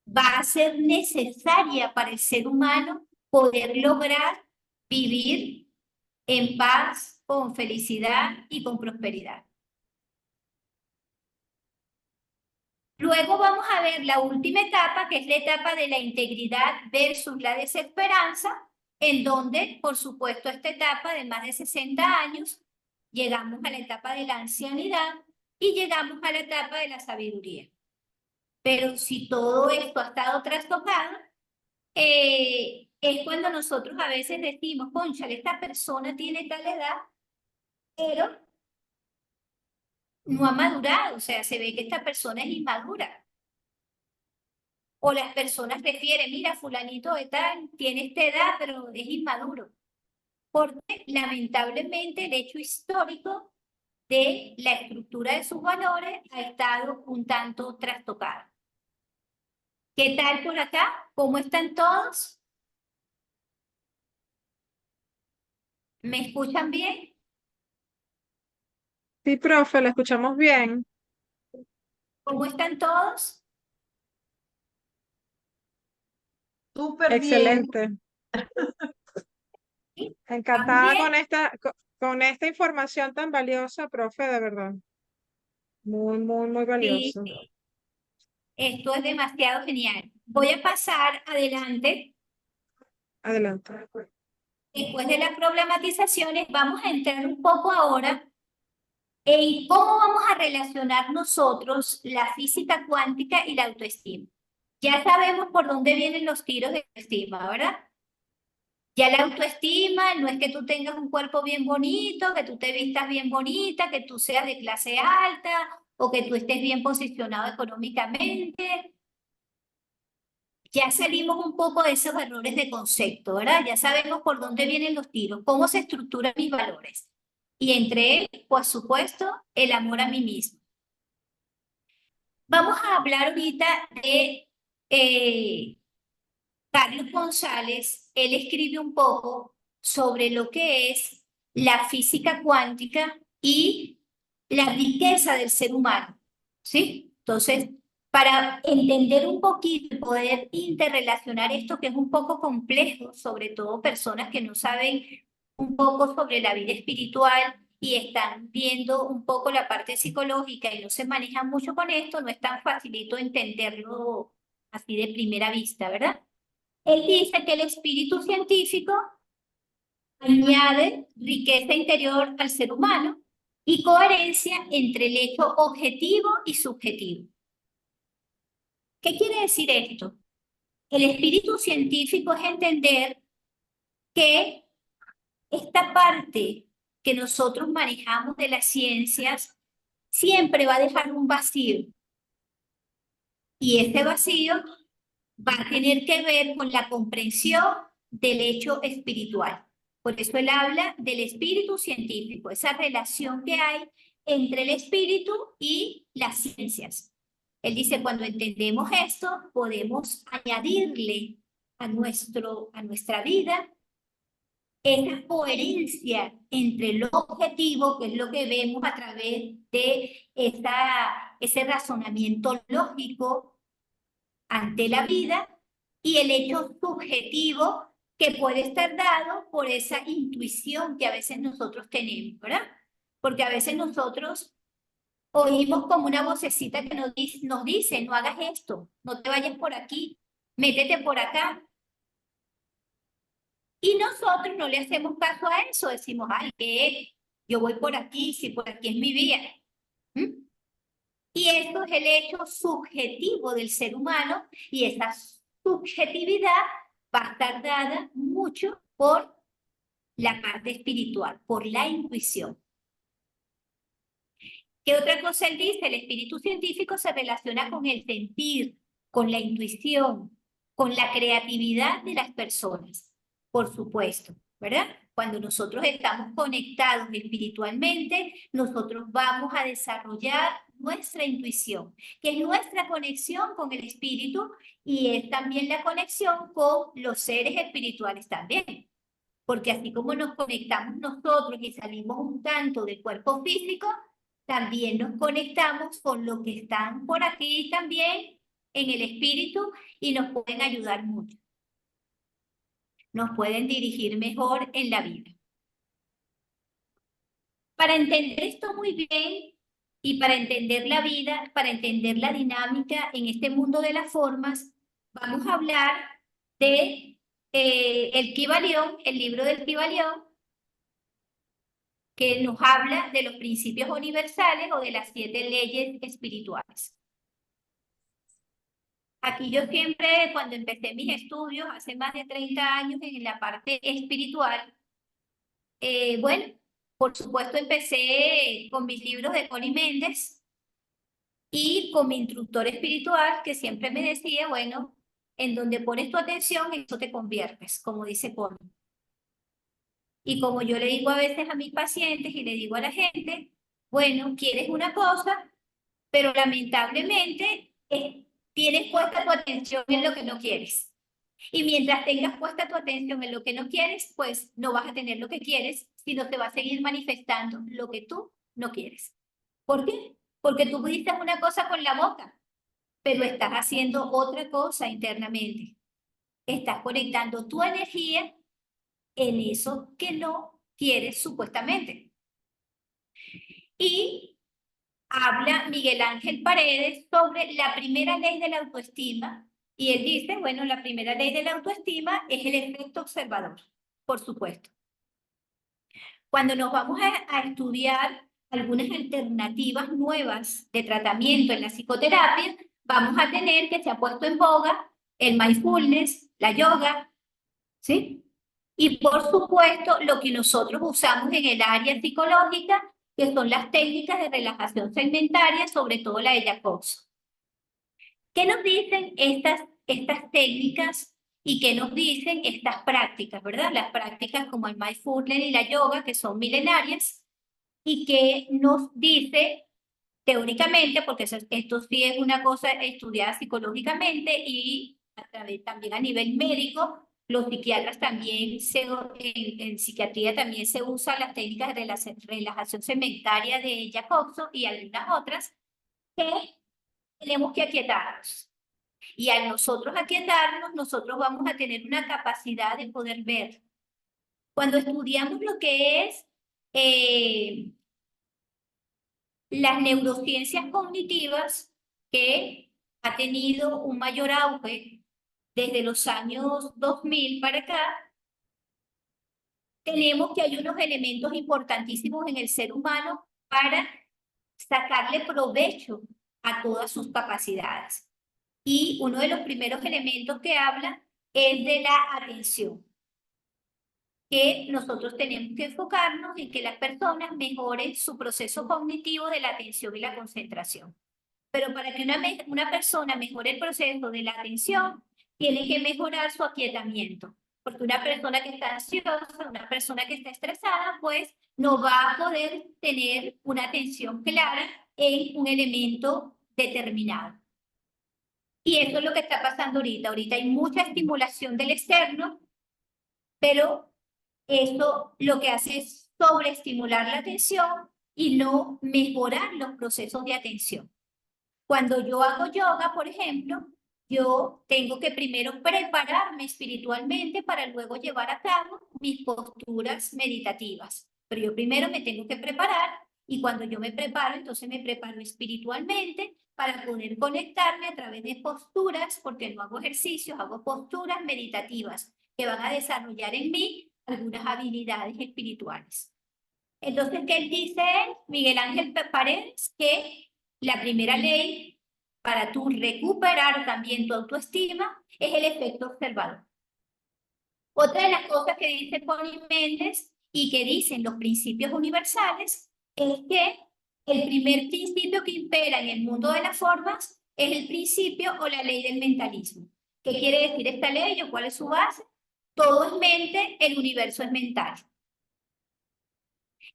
va a ser necesaria para el ser humano poder lograr vivir en paz, con felicidad y con prosperidad. Luego vamos a ver la última etapa, que es la etapa de la integridad versus la desesperanza, en donde, por supuesto, esta etapa de más de 60 años, llegamos a la etapa de la ancianidad y llegamos a la etapa de la sabiduría. Pero si todo esto ha estado trastocado, es cuando nosotros a veces decimos, cónchale, esta persona tiene tal edad, pero no ha madurado, o sea, se ve que esta persona es inmadura. O las personas refieren, mira, fulanito de tal, tiene esta edad, pero es inmaduro. Porque lamentablemente el hecho histórico de la estructura de sus valores ha estado un tanto trastocado. ¿Qué tal por acá? ¿Cómo están todos? ¿Me escuchan bien? Sí, profe, la escuchamos bien. ¿Cómo están todos? Súper bien. Excelente. ¿Sí? ¿Vamos Encantada bien? con esta información tan valiosa, profe, de verdad. Muy, muy, muy Sí, valioso. sí. Esto es demasiado genial. Voy a pasar adelante. Adelante. Después de las problematizaciones, vamos a entrar un poco ahora en cómo vamos a relacionar nosotros la física cuántica y la autoestima. Ya sabemos por dónde vienen los tiros de autoestima, ¿verdad? Ya la autoestima no es que tú tengas un cuerpo bien bonito, que tú te vistas bien bonita, que tú seas de clase alta o que tú estés bien posicionado económicamente. Ya salimos un poco de esos errores de concepto, ¿verdad? Ya sabemos por dónde vienen los tiros, cómo se estructuran mis valores. Y entre ellos, por supuesto, el amor a mí mismo. Vamos a hablar ahorita de Carlos González. Él escribe un poco sobre lo que es la física cuántica y la riqueza del ser humano, ¿sí? Entonces, para entender un poquito y poder interrelacionar esto que es un poco complejo, sobre todo personas que no saben un poco sobre la vida espiritual y están viendo un poco la parte psicológica y no se manejan mucho con esto, no es tan facilito entenderlo así de primera vista, ¿verdad? Él dice que el espíritu científico añade riqueza interior al ser humano y coherencia entre el hecho objetivo y subjetivo. ¿Qué quiere decir esto? El espíritu científico es entender que esta parte que nosotros manejamos de las ciencias siempre va a dejar un vacío. Y este vacío va a tener que ver con la comprensión del hecho espiritual. Por eso él habla del espíritu científico, esa relación que hay entre el espíritu y las ciencias. Él dice, cuando entendemos esto, podemos añadirle a nuestra vida esa coherencia entre lo objetivo, que es lo que vemos a través de ese razonamiento lógico ante la vida, y el hecho subjetivo que puede estar dado por esa intuición que a veces nosotros tenemos, ¿verdad? Porque a veces nosotros oímos como una vocecita que nos dice, no hagas esto, no te vayas por aquí, métete por acá. Y nosotros no le hacemos caso a eso, decimos, ay, que yo voy por aquí, si por aquí es mi vía. ¿Mm? Y esto es el hecho subjetivo del ser humano, y esa subjetividad va a estar dada mucho por la parte espiritual, por la intuición. ¿Qué otra cosa él dice? El espíritu científico se relaciona con el sentir, con la intuición, con la creatividad de las personas, por supuesto, ¿verdad? Cuando nosotros estamos conectados espiritualmente, nosotros vamos a desarrollar nuestra intuición, que es nuestra conexión con el espíritu y es también la conexión con los seres espirituales también. Porque así como nos conectamos nosotros y salimos un tanto del cuerpo físico, también nos conectamos con lo que están por aquí también en el espíritu y nos pueden ayudar mucho. Nos pueden dirigir mejor en la vida. Para entender esto muy bien y para entender la vida, para entender la dinámica en este mundo de las formas, vamos a hablar de el Kybalión, el libro del Kybalión, que nos habla de los principios universales o de las 7 leyes espirituales. Aquí yo siempre, cuando empecé mis estudios, hace más de 30 años en la parte espiritual, bueno, Por supuesto, empecé con mis libros de Connie Méndez y con mi instructor espiritual que siempre me decía, bueno, en donde pones tu atención, eso te conviertes, como dice Connie. Y como yo le digo a veces a mis pacientes y le digo a la gente, bueno, quieres una cosa, pero lamentablemente tienes puesta tu atención en lo que no quieres. Y mientras tengas puesta tu atención en lo que no quieres, pues no vas a tener lo que quieres, sino te va a seguir manifestando lo que tú no quieres. ¿Por qué? Porque tú dices una cosa con la boca, pero estás haciendo otra cosa internamente. Estás conectando tu energía en eso que no quieres supuestamente. Y habla Miguel Ángel Paredes sobre la primera ley de la autoestima. Y él dice, bueno, la primera ley de la autoestima es el efecto observador, por supuesto. Cuando nos vamos a estudiar algunas alternativas nuevas de tratamiento en la psicoterapia, vamos a tener que se ha puesto en boga el mindfulness, la yoga, ¿sí? Y por supuesto, lo que nosotros usamos en el área psicológica, que son las técnicas de relajación segmentaria, sobre todo la de Jacobson. ¿Qué nos dicen estas técnicas y qué nos dicen estas prácticas, verdad? Las prácticas como el mindfulness y la yoga, que son milenarias, y que nos dice teóricamente, porque esto sí es una cosa estudiada psicológicamente y también a nivel médico, los psiquiatras también, en psiquiatría también se usan las técnicas de relajación segmentaria de Jacobson y algunas otras, que tenemos que aquietarnos. Y al nosotros aquietarnos, nosotros vamos a tener una capacidad de poder ver. Cuando estudiamos lo que es las neurociencias cognitivas, que ha tenido un mayor auge desde los años 2000 para acá, tenemos que hay unos elementos importantísimos en el ser humano para sacarle provecho a todas sus capacidades. Y uno de los primeros elementos que habla es de la atención, que nosotros tenemos que enfocarnos en que las personas mejoren su proceso cognitivo de la atención y la concentración. Pero para que una persona mejore el proceso de la atención, tiene que mejorar su aquietamiento. Porque una persona que está ansiosa, una persona que está estresada, pues no va a poder tener una atención clara en un elemento determinado. Y eso es lo que está pasando ahorita. Ahorita hay mucha estimulación del externo, pero eso lo que hace es sobreestimular la atención y no mejorar los procesos de atención. Cuando yo hago yoga, por ejemplo, yo tengo que primero prepararme espiritualmente para luego llevar a cabo mis posturas meditativas. Pero yo primero me tengo que preparar y cuando yo me preparo, entonces me preparo espiritualmente para poder conectarme a través de posturas, porque no hago ejercicios, hago posturas meditativas que van a desarrollar en mí algunas habilidades espirituales. Entonces, ¿qué dice Miguel Ángel Paredes? Que la primera ley para tú recuperar también tu autoestima es el efecto observador. Otra de las cosas que dice Connie Méndez y que dicen los principios universales es que el primer principio que impera en el mundo de las formas es el principio o la ley del mentalismo. ¿Qué quiere decir esta ley o cuál es su base? Todo es mente, el universo es mental.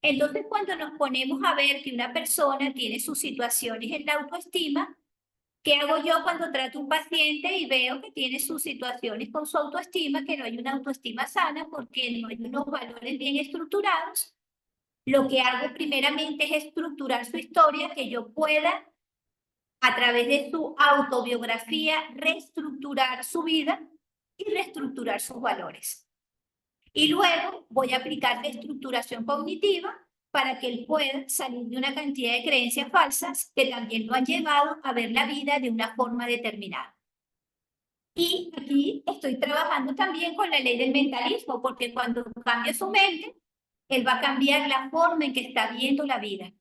Entonces, cuando nos ponemos a ver que una persona tiene sus situaciones en la autoestima, ¿qué hago yo cuando trato a un paciente y veo que tiene sus situaciones con su autoestima, que no hay una autoestima sana porque no hay unos valores bien estructurados? Lo que hago primeramente es estructurar su historia, que yo pueda, a través de su autobiografía, reestructurar su vida y reestructurar sus valores. Y luego voy a aplicar la estructuración cognitiva para que él pueda salir de una cantidad de creencias falsas que también lo han llevado a ver la vida de una forma determinada. Y aquí estoy trabajando también con la ley del mentalismo, porque cuando cambia su mente, él va a cambiar la forma en que está viendo la vida.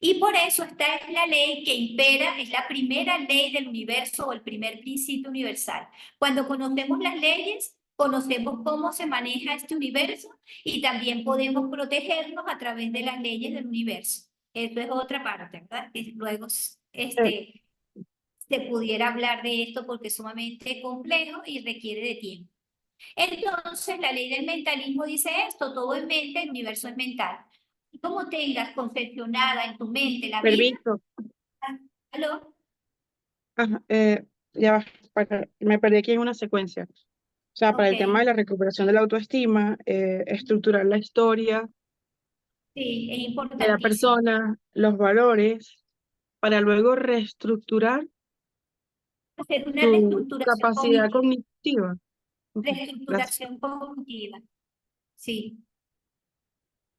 Y por eso esta es la ley que impera, es la primera ley del universo o el primer principio universal. Cuando conocemos las leyes, conocemos cómo se maneja este universo y también podemos protegernos a través de las leyes del universo. Eso es otra parte, ¿verdad? Y luego se pudiera hablar de esto porque es sumamente complejo y requiere de tiempo. Entonces, la ley del mentalismo dice esto: todo es mente, el universo es mental. Y como tengas concepcionada en tu mente la vida... Permiso. ¿Aló? Ajá, ya va, me perdí aquí en una secuencia. O sea, para el tema de Ok, la recuperación de la autoestima, estructurar la historia sí, es de la importantísimo. persona, los valores, para luego reestructurar Hacer una su reestructuración capacidad cognitiva. cognitiva. Ok, gracias. Reestructuración cognitiva, sí.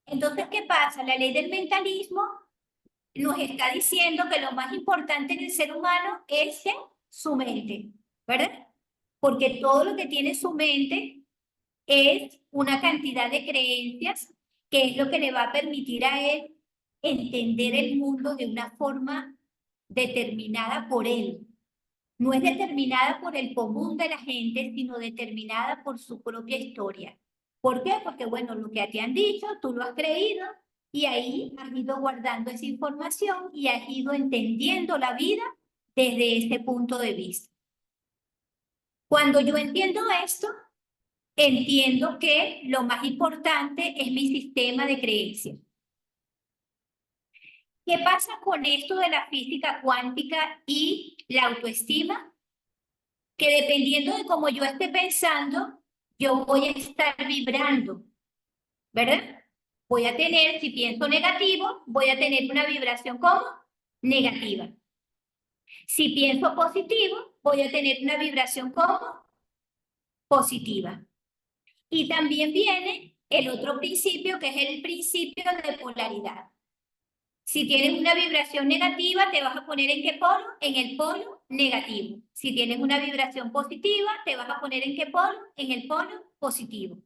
Entonces, ¿qué pasa? La ley del mentalismo nos está diciendo que lo más importante en el ser humano es su mente, ¿verdad? Porque todo lo que tiene su mente es una cantidad de creencias que es lo que le va a permitir a él entender el mundo de una forma determinada por él. No es determinada por el común de la gente, sino determinada por su propia historia. ¿Por qué? Porque, bueno, lo que te han dicho, tú lo has creído y ahí has ido guardando esa información y has ido entendiendo la vida desde ese punto de vista. Cuando yo entiendo esto, entiendo que lo más importante es mi sistema de creencias. ¿Qué pasa con esto de la física cuántica y la autoestima? Que dependiendo de cómo yo esté pensando, yo voy a estar vibrando, ¿verdad? Voy a tener, si pienso negativo, voy a tener una vibración como negativa. Si pienso positivo, voy a tener una vibración como positiva. Y también viene el otro principio, que es el principio de polaridad. Si tienes una vibración negativa, te vas a poner ¿en qué polo? En el polo negativo. Si tienes una vibración positiva, te vas a poner ¿en qué polo? En el polo positivo.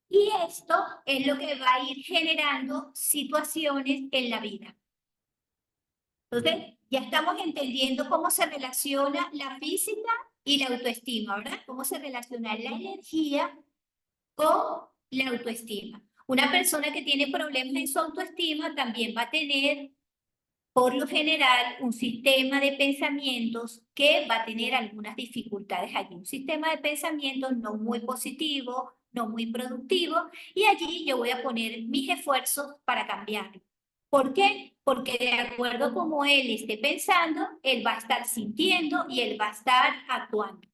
Y esto es lo que va a ir generando situaciones en la vida. Entonces, ya estamos entendiendo cómo se relaciona la física y la autoestima, ¿verdad? Cómo se relaciona la energía con la autoestima. Una persona que tiene problemas en su autoestima también va a tener, por lo general, un sistema de pensamientos que va a tener algunas dificultades allí. Un sistema de pensamientos no muy positivo, no muy productivo, y allí yo voy a poner mis esfuerzos para cambiarlo. ¿Por qué? Porque de acuerdo a cómo él esté pensando, él va a estar sintiendo y él va a estar actuando.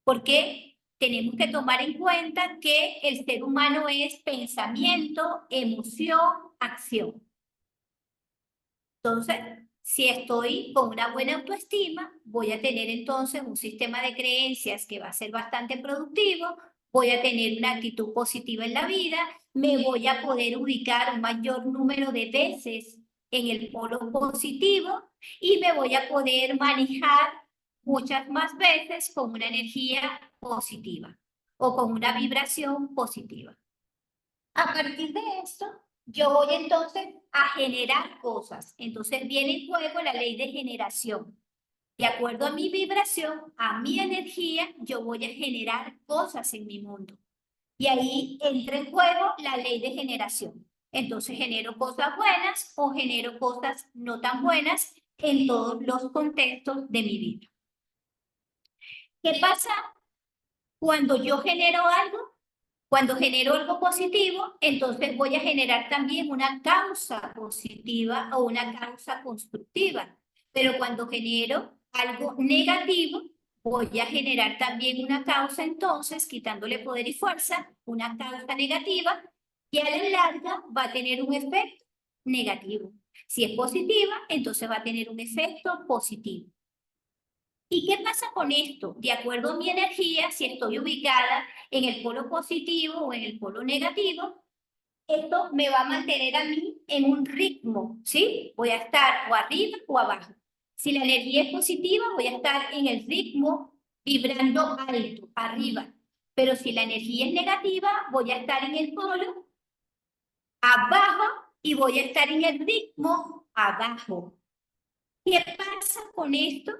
Porque tenemos que tomar en cuenta que el ser humano es pensamiento, emoción, acción. Entonces, si estoy con una buena autoestima, voy a tener entonces un sistema de creencias que va a ser bastante productivo, voy a tener una actitud positiva en la vida, me voy a poder ubicar un mayor número de veces en el polo positivo y me voy a poder manejar muchas más veces con una energía positiva o con una vibración positiva. A partir de esto, yo voy entonces a generar cosas. Entonces viene en juego la ley de generación. De acuerdo a mi vibración, a mi energía, yo voy a generar cosas en mi mundo. Y ahí entra en juego la ley de generación. Entonces genero cosas buenas o genero cosas no tan buenas en todos los contextos de mi vida. ¿Qué pasa cuando yo genero algo? Cuando genero algo positivo, entonces voy a generar también una causa positiva o una causa constructiva. Pero cuando genero algo negativo, voy a generar también una causa, entonces, quitándole poder y fuerza, una causa negativa, que a la larga va a tener un efecto negativo. Si es positiva, entonces va a tener un efecto positivo. ¿Y qué pasa con esto? De acuerdo a mi energía, si estoy ubicada en el polo positivo o en el polo negativo, esto me va a mantener a mí en un ritmo, ¿sí? Voy a estar o arriba o abajo. Si la energía es positiva, voy a estar en el ritmo vibrando alto, arriba. Pero si la energía es negativa, voy a estar en el polo abajo y voy a estar en el ritmo abajo. ¿Qué pasa con esto?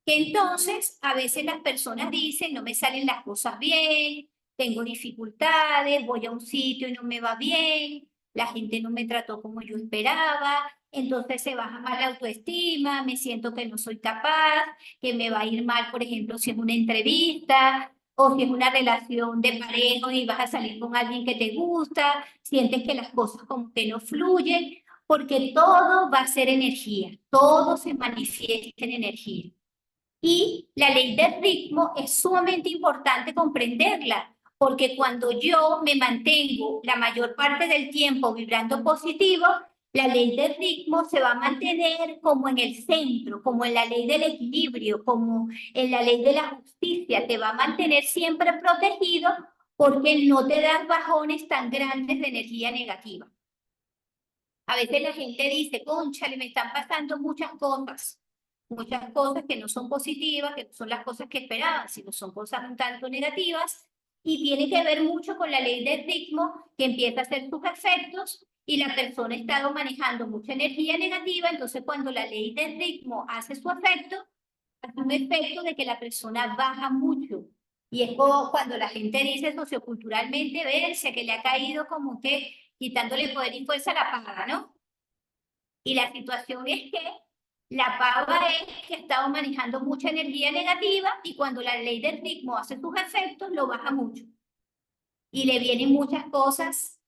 Que entonces a veces las personas dicen, no me salen las cosas bien, tengo dificultades, voy a un sitio y no me va bien, la gente no me trató como yo esperaba, entonces se baja más la autoestima, me siento que no soy capaz, que me va a ir mal, por ejemplo, si es una entrevista o si es una relación de pareja y vas a salir con alguien que te gusta, sientes que las cosas como que no fluyen, porque todo va a ser energía, todo se manifiesta en energía. Y la ley del ritmo es sumamente importante comprenderla, porque cuando yo me mantengo la mayor parte del tiempo vibrando positivo, la ley del ritmo se va a mantener como en el centro, como en la ley del equilibrio, como en la ley de la justicia, te va a mantener siempre protegido porque no te das bajones tan grandes de energía negativa. A veces la gente dice, cónchale, me están pasando muchas cosas que no son positivas, que no son las cosas que esperaban, sino son cosas un tanto negativas, y tiene que ver mucho con la ley del ritmo que empieza a hacer sus efectos y la persona ha estado manejando mucha energía negativa, entonces cuando la ley del ritmo hace su efecto, hace un efecto de que la persona baja mucho. Y es como cuando la gente dice socioculturalmente, verse que le ha caído como que quitándole poder y fuerza a la paga, ¿no? Y la situación es que la pava es que ha estado manejando mucha energía negativa y cuando la ley del ritmo hace sus efectos, lo baja mucho. Y le vienen muchas cosas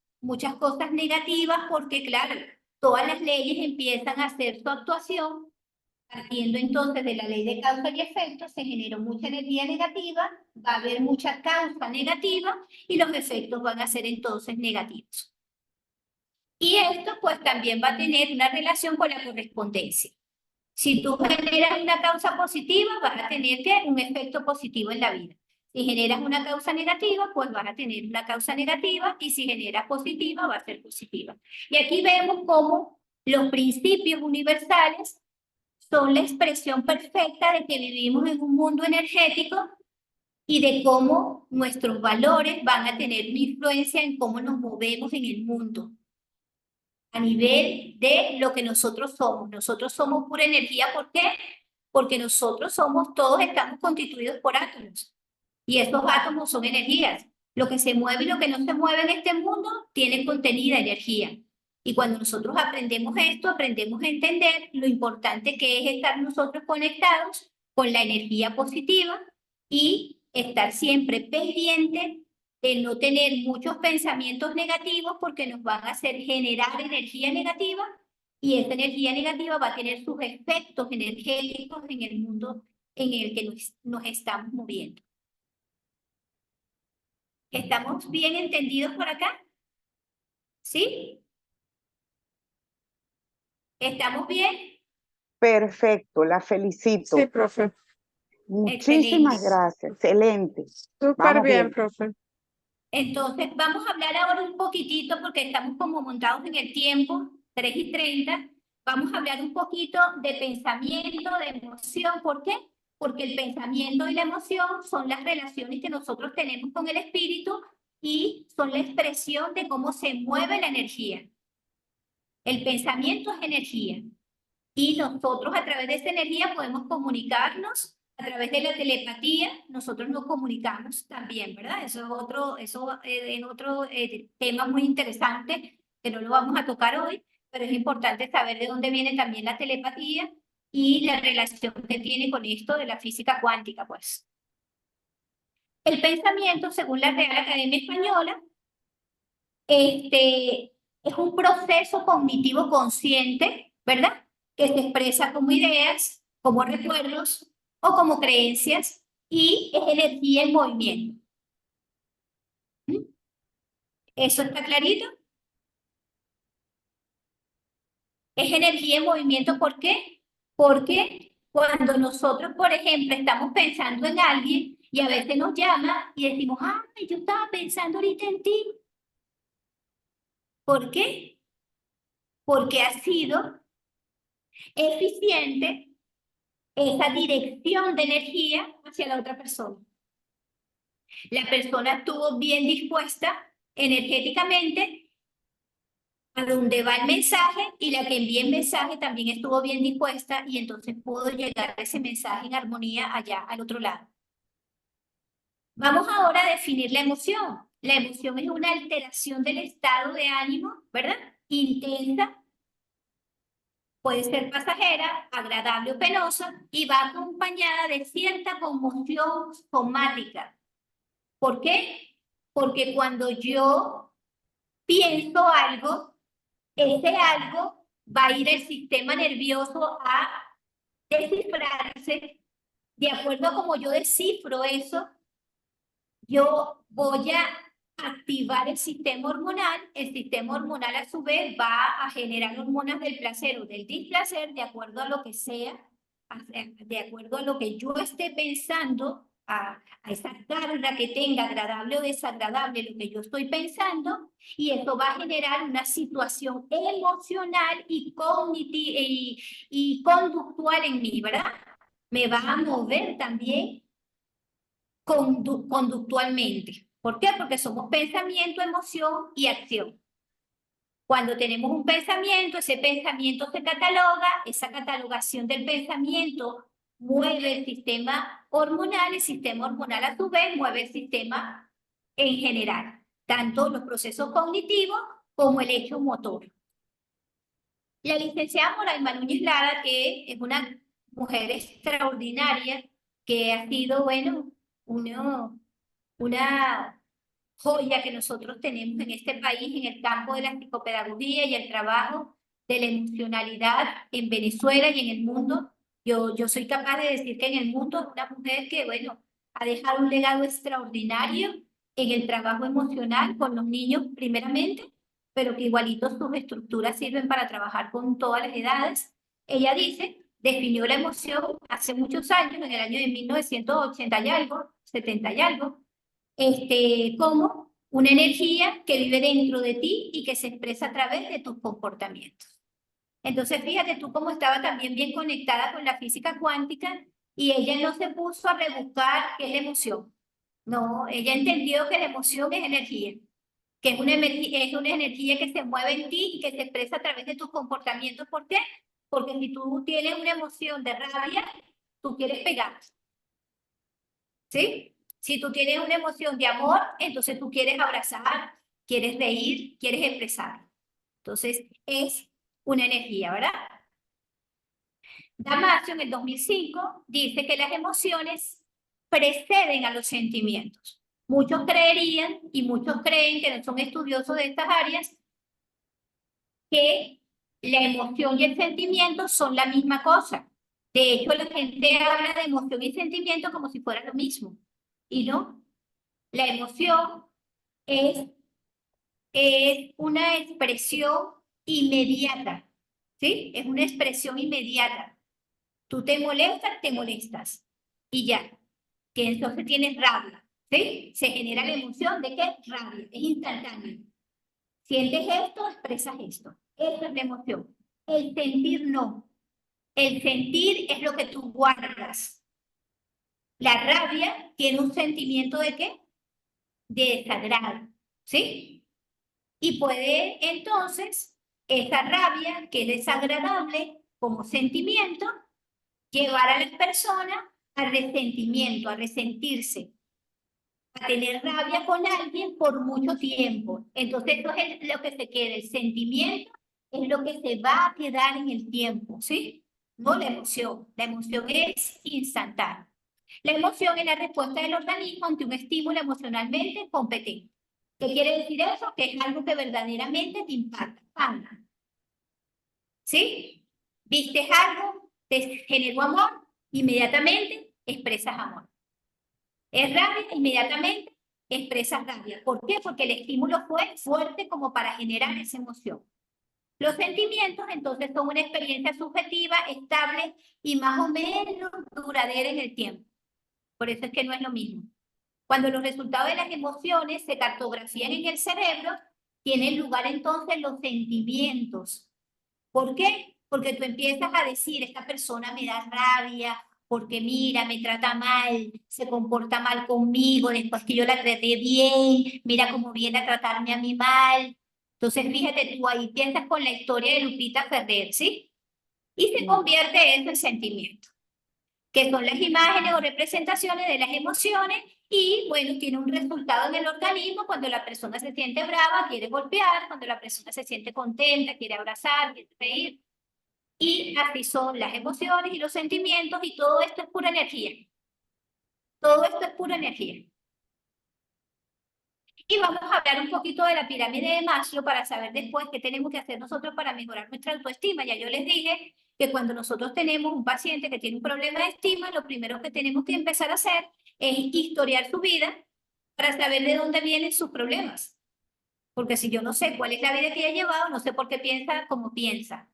negativas porque, claro, todas las leyes empiezan a hacer su actuación. Partiendo entonces de la ley de causa y efecto, se generó mucha energía negativa, va a haber mucha causa negativa y los efectos van a ser entonces negativos. Y esto pues también va a tener una relación con la correspondencia. Si tú generas una causa positiva, vas a tener un efecto positivo en la vida. Si generas una causa negativa, pues vas a tener una causa negativa y si generas positiva, va a ser positiva. Y aquí vemos cómo los principios universales son la expresión perfecta de que vivimos en un mundo energético y de cómo nuestros valores van a tener una influencia en cómo nos movemos en el mundo a nivel de lo que nosotros somos. Nosotros somos pura energía, ¿por qué? Porque nosotros todos estamos constituidos por átomos. Y estos átomos son energías. Lo que se mueve y lo que no se mueve en este mundo tiene contenida energía. Y cuando nosotros aprendemos esto, aprendemos a entender lo importante que es estar nosotros conectados con la energía positiva y estar siempre pendiente de no tener muchos pensamientos negativos porque nos van a hacer generar energía negativa y esa energía negativa va a tener sus efectos energéticos en el mundo en el que nos estamos moviendo. ¿Estamos bien entendidos por acá? ¿Sí? ¿Estamos bien? Perfecto, la felicito. Sí, profe. Muchísimas Excelente. gracias, excelente. Súper Vamos bien, bien. profe. Entonces, vamos a hablar ahora un poquitito, porque estamos como montados en el tiempo, 3:30. Vamos a hablar un poquito de pensamiento, de emoción. ¿Por qué? Porque el pensamiento y la emoción son las relaciones que nosotros tenemos con el espíritu y son la expresión de cómo se mueve la energía. El pensamiento es energía. Y nosotros a través de esa energía podemos comunicarnos, a través de la telepatía, nosotros nos comunicamos también, ¿verdad? Eso es otro tema muy interesante que no lo vamos a tocar hoy, pero es importante saber de dónde viene también la telepatía y la relación que tiene con esto de la física cuántica, pues. El pensamiento, según la Real Academia Española, es un proceso cognitivo consciente, ¿verdad? Que se expresa como ideas, como recuerdos o como creencias y es energía en movimiento. ¿Mm? ¿Eso está clarito? Es energía en movimiento, ¿por qué? Porque cuando nosotros, por ejemplo, estamos pensando en alguien y a veces nos llama y decimos, ay, yo estaba pensando ahorita en ti. ¿Por qué? Porque ha sido eficiente esa dirección de energía hacia la otra persona. La persona estuvo bien dispuesta energéticamente a dónde va el mensaje y la que envía el mensaje también estuvo bien dispuesta y entonces pudo llegar ese mensaje en armonía allá al otro lado. Vamos ahora a definir la emoción. La emoción es una alteración del estado de ánimo, ¿verdad? Intensa, puede ser pasajera, agradable o penosa y va acompañada de cierta conmoción somática. ¿Por qué? Porque cuando yo pienso algo, ese algo va a ir el sistema nervioso a descifrarse. De acuerdo a cómo yo descifro eso, yo voy a activar el sistema hormonal a su vez va a generar hormonas del placer o del displacer de acuerdo a lo que sea, de acuerdo a lo que yo esté pensando, a esa carga que tenga, agradable o desagradable, lo que yo estoy pensando, y eso va a generar una situación emocional y cognitiva y conductual en mí, ¿verdad? Me va a mover también conductualmente. ¿Por qué? Porque somos pensamiento, emoción y acción. Cuando tenemos un pensamiento, ese pensamiento se cataloga, esa catalogación del pensamiento mueve el sistema hormonal a su vez mueve el sistema en general, tanto los procesos cognitivos como el hecho motor. La licenciada Moraima Núñez Lara, que es una mujer extraordinaria, que ha sido, bueno, una joya que nosotros tenemos en este país en el campo de la psicopedagogía y el trabajo de la emocionalidad en Venezuela y en el mundo. Yo soy capaz de decir que en el mundo es una mujer que, bueno, ha dejado un legado extraordinario en el trabajo emocional con los niños primeramente, pero que igualito sus estructuras sirven para trabajar con todas las edades. Ella dice, definió la emoción hace muchos años, en el año de 1980 y algo, 70 y algo, como una energía que vive dentro de ti y que se expresa a través de tus comportamientos. Entonces, fíjate tú cómo estaba también bien conectada con la física cuántica y ella no se puso a rebuscar qué es la emoción. No, ella entendió que la emoción es energía, que es una energía que se mueve en ti y que se expresa a través de tus comportamientos. ¿Por qué? Porque si tú tienes una emoción de rabia, tú quieres pegar. ¿Sí? Si tú tienes una emoción de amor, entonces tú quieres abrazar, quieres reír, quieres expresar. Entonces es una energía, ¿verdad? Damasio en el 2005 dice que las emociones preceden a los sentimientos. Muchos creerían y muchos creen que no son estudiosos de estas áreas que la emoción y el sentimiento son la misma cosa. De hecho, la gente habla de emoción y sentimiento como si fuera lo mismo. Y no, la emoción es una expresión inmediata, ¿sí? Es una expresión inmediata. Tú te molestas y ya. Que entonces tienes rabia, ¿sí? Se genera la emoción de que rabia, es instantáneo. Sientes esto, expresas esto. Esa es la emoción. El sentir no. El sentir es lo que tú guardas. La rabia tiene un sentimiento de ¿qué? De desagrado, ¿sí? Y puede entonces esa rabia que es desagradable como sentimiento llevar a la persona al resentimiento, a resentirse, a tener rabia con alguien por mucho tiempo. Entonces eso es lo que se queda, el sentimiento es lo que se va a quedar en el tiempo, ¿sí? No la emoción es instantánea. La emoción es la respuesta del organismo ante un estímulo emocionalmente competente. ¿Qué quiere decir eso? Que es algo que verdaderamente te impacta. ¿Sí? Viste algo, te generó amor, inmediatamente expresas amor. Es rabia, inmediatamente expresas rabia. ¿Por qué? Porque el estímulo fue fuerte como para generar esa emoción. Los sentimientos, entonces, son una experiencia subjetiva, estable y más o menos duradera en el tiempo. Por eso es que no es lo mismo. Cuando los resultados de las emociones se cartografían en el cerebro, tienen lugar entonces los sentimientos. ¿Por qué? Porque tú empiezas a decir, esta persona me da rabia, porque mira, me trata mal, se comporta mal conmigo, después que yo la traté bien, mira cómo viene a tratarme a mí mal. Entonces, fíjate, tú ahí piensas con la historia de Lupita Ferrer, ¿sí? Y se convierte eso en sentimiento, que son las imágenes o representaciones de las emociones y, bueno, tiene un resultado en el organismo cuando la persona se siente brava, quiere golpear, cuando la persona se siente contenta, quiere abrazar, quiere reír. Y así son las emociones y los sentimientos y todo esto es pura energía. Todo esto es pura energía. Y vamos a hablar un poquito de la pirámide de Maslow para saber después qué tenemos que hacer nosotros para mejorar nuestra autoestima. Ya yo les dije que cuando nosotros tenemos un paciente que tiene un problema de estima, lo primero que tenemos que empezar a hacer es historiar su vida para saber de dónde vienen sus problemas. Porque si yo no sé cuál es la vida que ella ha llevado, no sé por qué piensa como piensa.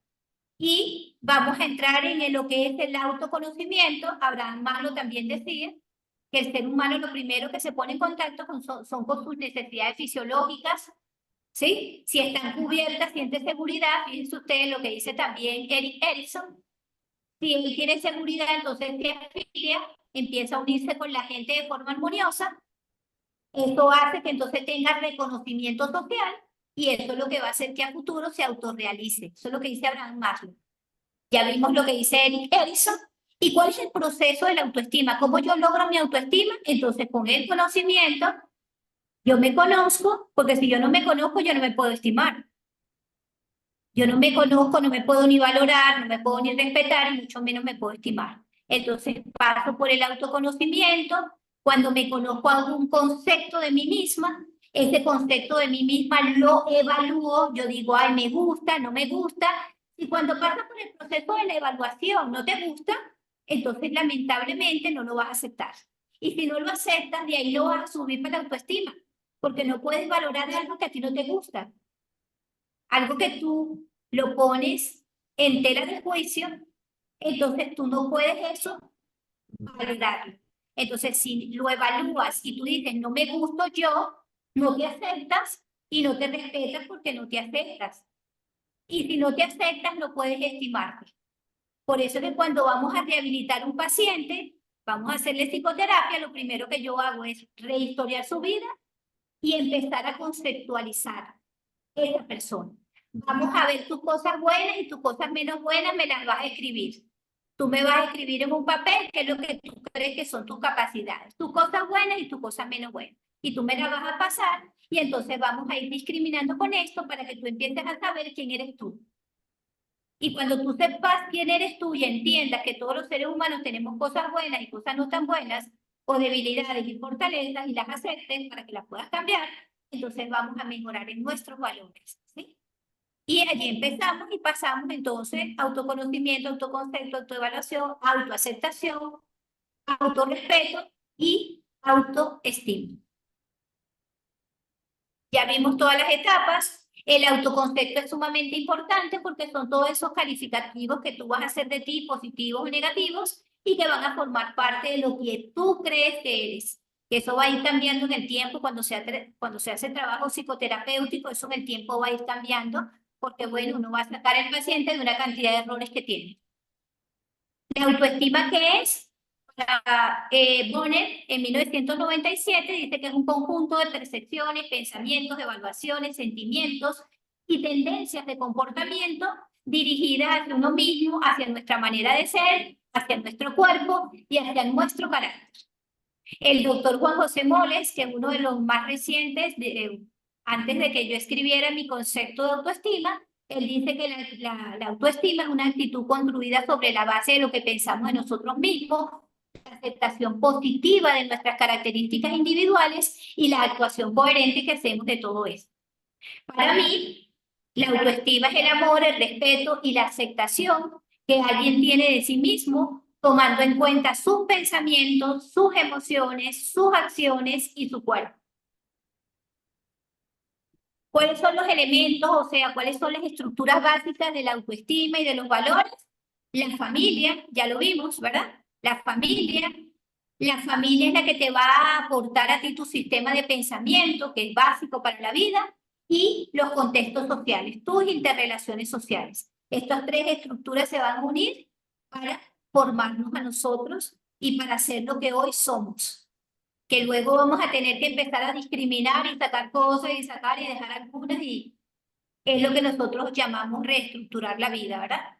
Y vamos a entrar en lo que es el autoconocimiento. Abraham Maslow también decía que el ser humano lo primero que se pone en contacto son con sus necesidades fisiológicas, ¿sí? Si están cubiertas, siente seguridad. Fíjense ustedes lo que dice también Erik Erikson. Si él tiene seguridad, entonces se afilia, empieza a unirse con la gente de forma armoniosa. Esto hace que entonces tenga reconocimiento social y eso es lo que va a hacer que a futuro se autorrealice. Eso es lo que dice Abraham Maslow. Ya vimos lo que dice Erik Erikson. ¿Y cuál es el proceso de la autoestima? ¿Cómo yo logro mi autoestima? Entonces, con el conocimiento, yo me conozco, porque si yo no me conozco, yo no me puedo estimar. Yo no me conozco, no me puedo ni valorar, no me puedo ni respetar, y mucho menos me puedo estimar. Entonces, paso por el autoconocimiento. Cuando me conozco algún concepto de mí misma, ese concepto de mí misma lo evalúo. Yo digo, ay, me gusta, no me gusta. Y cuando pasas por el proceso de la evaluación, no te gusta, entonces lamentablemente no lo vas a aceptar. Y si no lo aceptas, de ahí lo vas a subir para la autoestima, porque no puedes valorar algo que a ti no te gusta. Algo que tú lo pones en tela de juicio, entonces tú no puedes eso valorarlo. Entonces, si lo evalúas y tú dices, no me gusto yo, no te aceptas y no te respetas porque no te aceptas. Y si no te aceptas, no puedes estimarte. Por eso es que cuando vamos a rehabilitar a un paciente, vamos a hacerle psicoterapia, lo primero que yo hago es rehistoriar su vida y empezar a conceptualizar esa persona. Vamos a ver tus cosas buenas y tus cosas menos buenas me las vas a escribir. Tú me vas a escribir en un papel qué es lo que tú crees que son tus capacidades, tus cosas buenas y tus cosas menos buenas. Y tú me las vas a pasar y entonces vamos a ir discriminando con esto para que tú empieces a saber quién eres tú. Y cuando tú sepas quién eres tú y entiendas que todos los seres humanos tenemos cosas buenas y cosas no tan buenas, o debilidades y fortalezas, y las aceptes para que las puedas cambiar, entonces vamos a mejorar en nuestros valores, ¿sí? Y allí empezamos y pasamos entonces autoconocimiento, autoconcepto, autoevaluación, autoaceptación, autorrespeto y autoestima. Ya vimos todas las etapas. El autoconcepto es sumamente importante porque son todos esos calificativos que tú vas a hacer de ti, positivos o negativos, y que van a formar parte de lo que tú crees que eres. Eso va a ir cambiando en el tiempo cuando se hace trabajo psicoterapéutico, eso en el tiempo va a ir cambiando, porque bueno, uno va a sacar al paciente de una cantidad de errores que tiene. ¿La autoestima qué es? Bonner en 1997 dice que es un conjunto de percepciones, pensamientos, evaluaciones, sentimientos y tendencias de comportamiento dirigidas hacia uno mismo, hacia nuestra manera de ser, hacia nuestro cuerpo y hacia nuestro carácter. El doctor Juan José Moles, que es uno de los más recientes, antes de que yo escribiera mi concepto de autoestima, él dice que la autoestima es una actitud construida sobre la base de lo que pensamos de nosotros mismos, la aceptación positiva de nuestras características individuales y la actuación coherente que hacemos de todo eso. Para mí, la autoestima es el amor, el respeto y la aceptación que alguien tiene de sí mismo, tomando en cuenta sus pensamientos, sus emociones, sus acciones y su cuerpo. ¿Cuáles son los elementos, o sea, cuáles son las estructuras básicas de la autoestima y de los valores? La familia, ya lo vimos, ¿verdad? La familia es la que te va a aportar a ti tu sistema de pensamiento, que es básico para la vida, y los contextos sociales, tus interrelaciones sociales. Estas tres estructuras se van a unir para formarnos a nosotros y para ser lo que hoy somos. Que luego vamos a tener que empezar a discriminar y sacar cosas y sacar y dejar algunas y Es lo que nosotros llamamos reestructurar la vida, ¿verdad?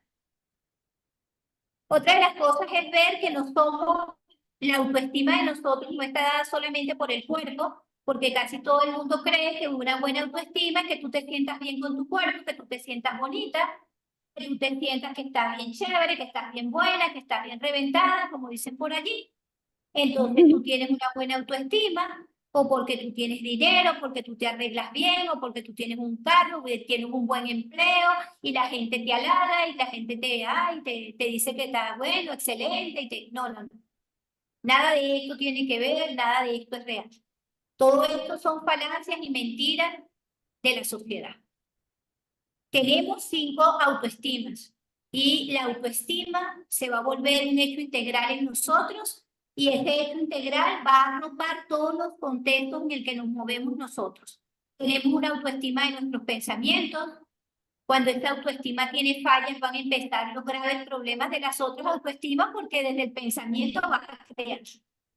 Otra de las cosas es ver que no somos, la autoestima de nosotros no está dada solamente por el cuerpo, porque casi todo el mundo cree que una buena autoestima es que tú te sientas bien con tu cuerpo, que tú te sientas bonita, que tú te sientas que estás bien chévere, que estás bien buena, que estás bien reventada, como dicen por allí. Entonces tú tienes una buena autoestima, o porque tú tienes dinero, porque tú te arreglas bien, o porque tú tienes un carro, tienes un buen empleo, y la gente te halaga, y la gente te dice que está bueno, excelente, no, no, no. Nada de esto tiene que ver, nada de esto es real. Todo esto son falacias y mentiras de la sociedad. Tenemos 5 autoestimas, y la autoestima se va a volver un hecho integral en nosotros, y ese hecho integral va a arropar todos los contextos en el que nos movemos nosotros. Tenemos una autoestima de nuestros pensamientos. Cuando esta autoestima tiene fallas, van a empezar los graves problemas de las otras autoestimas, porque desde el pensamiento vas a crear.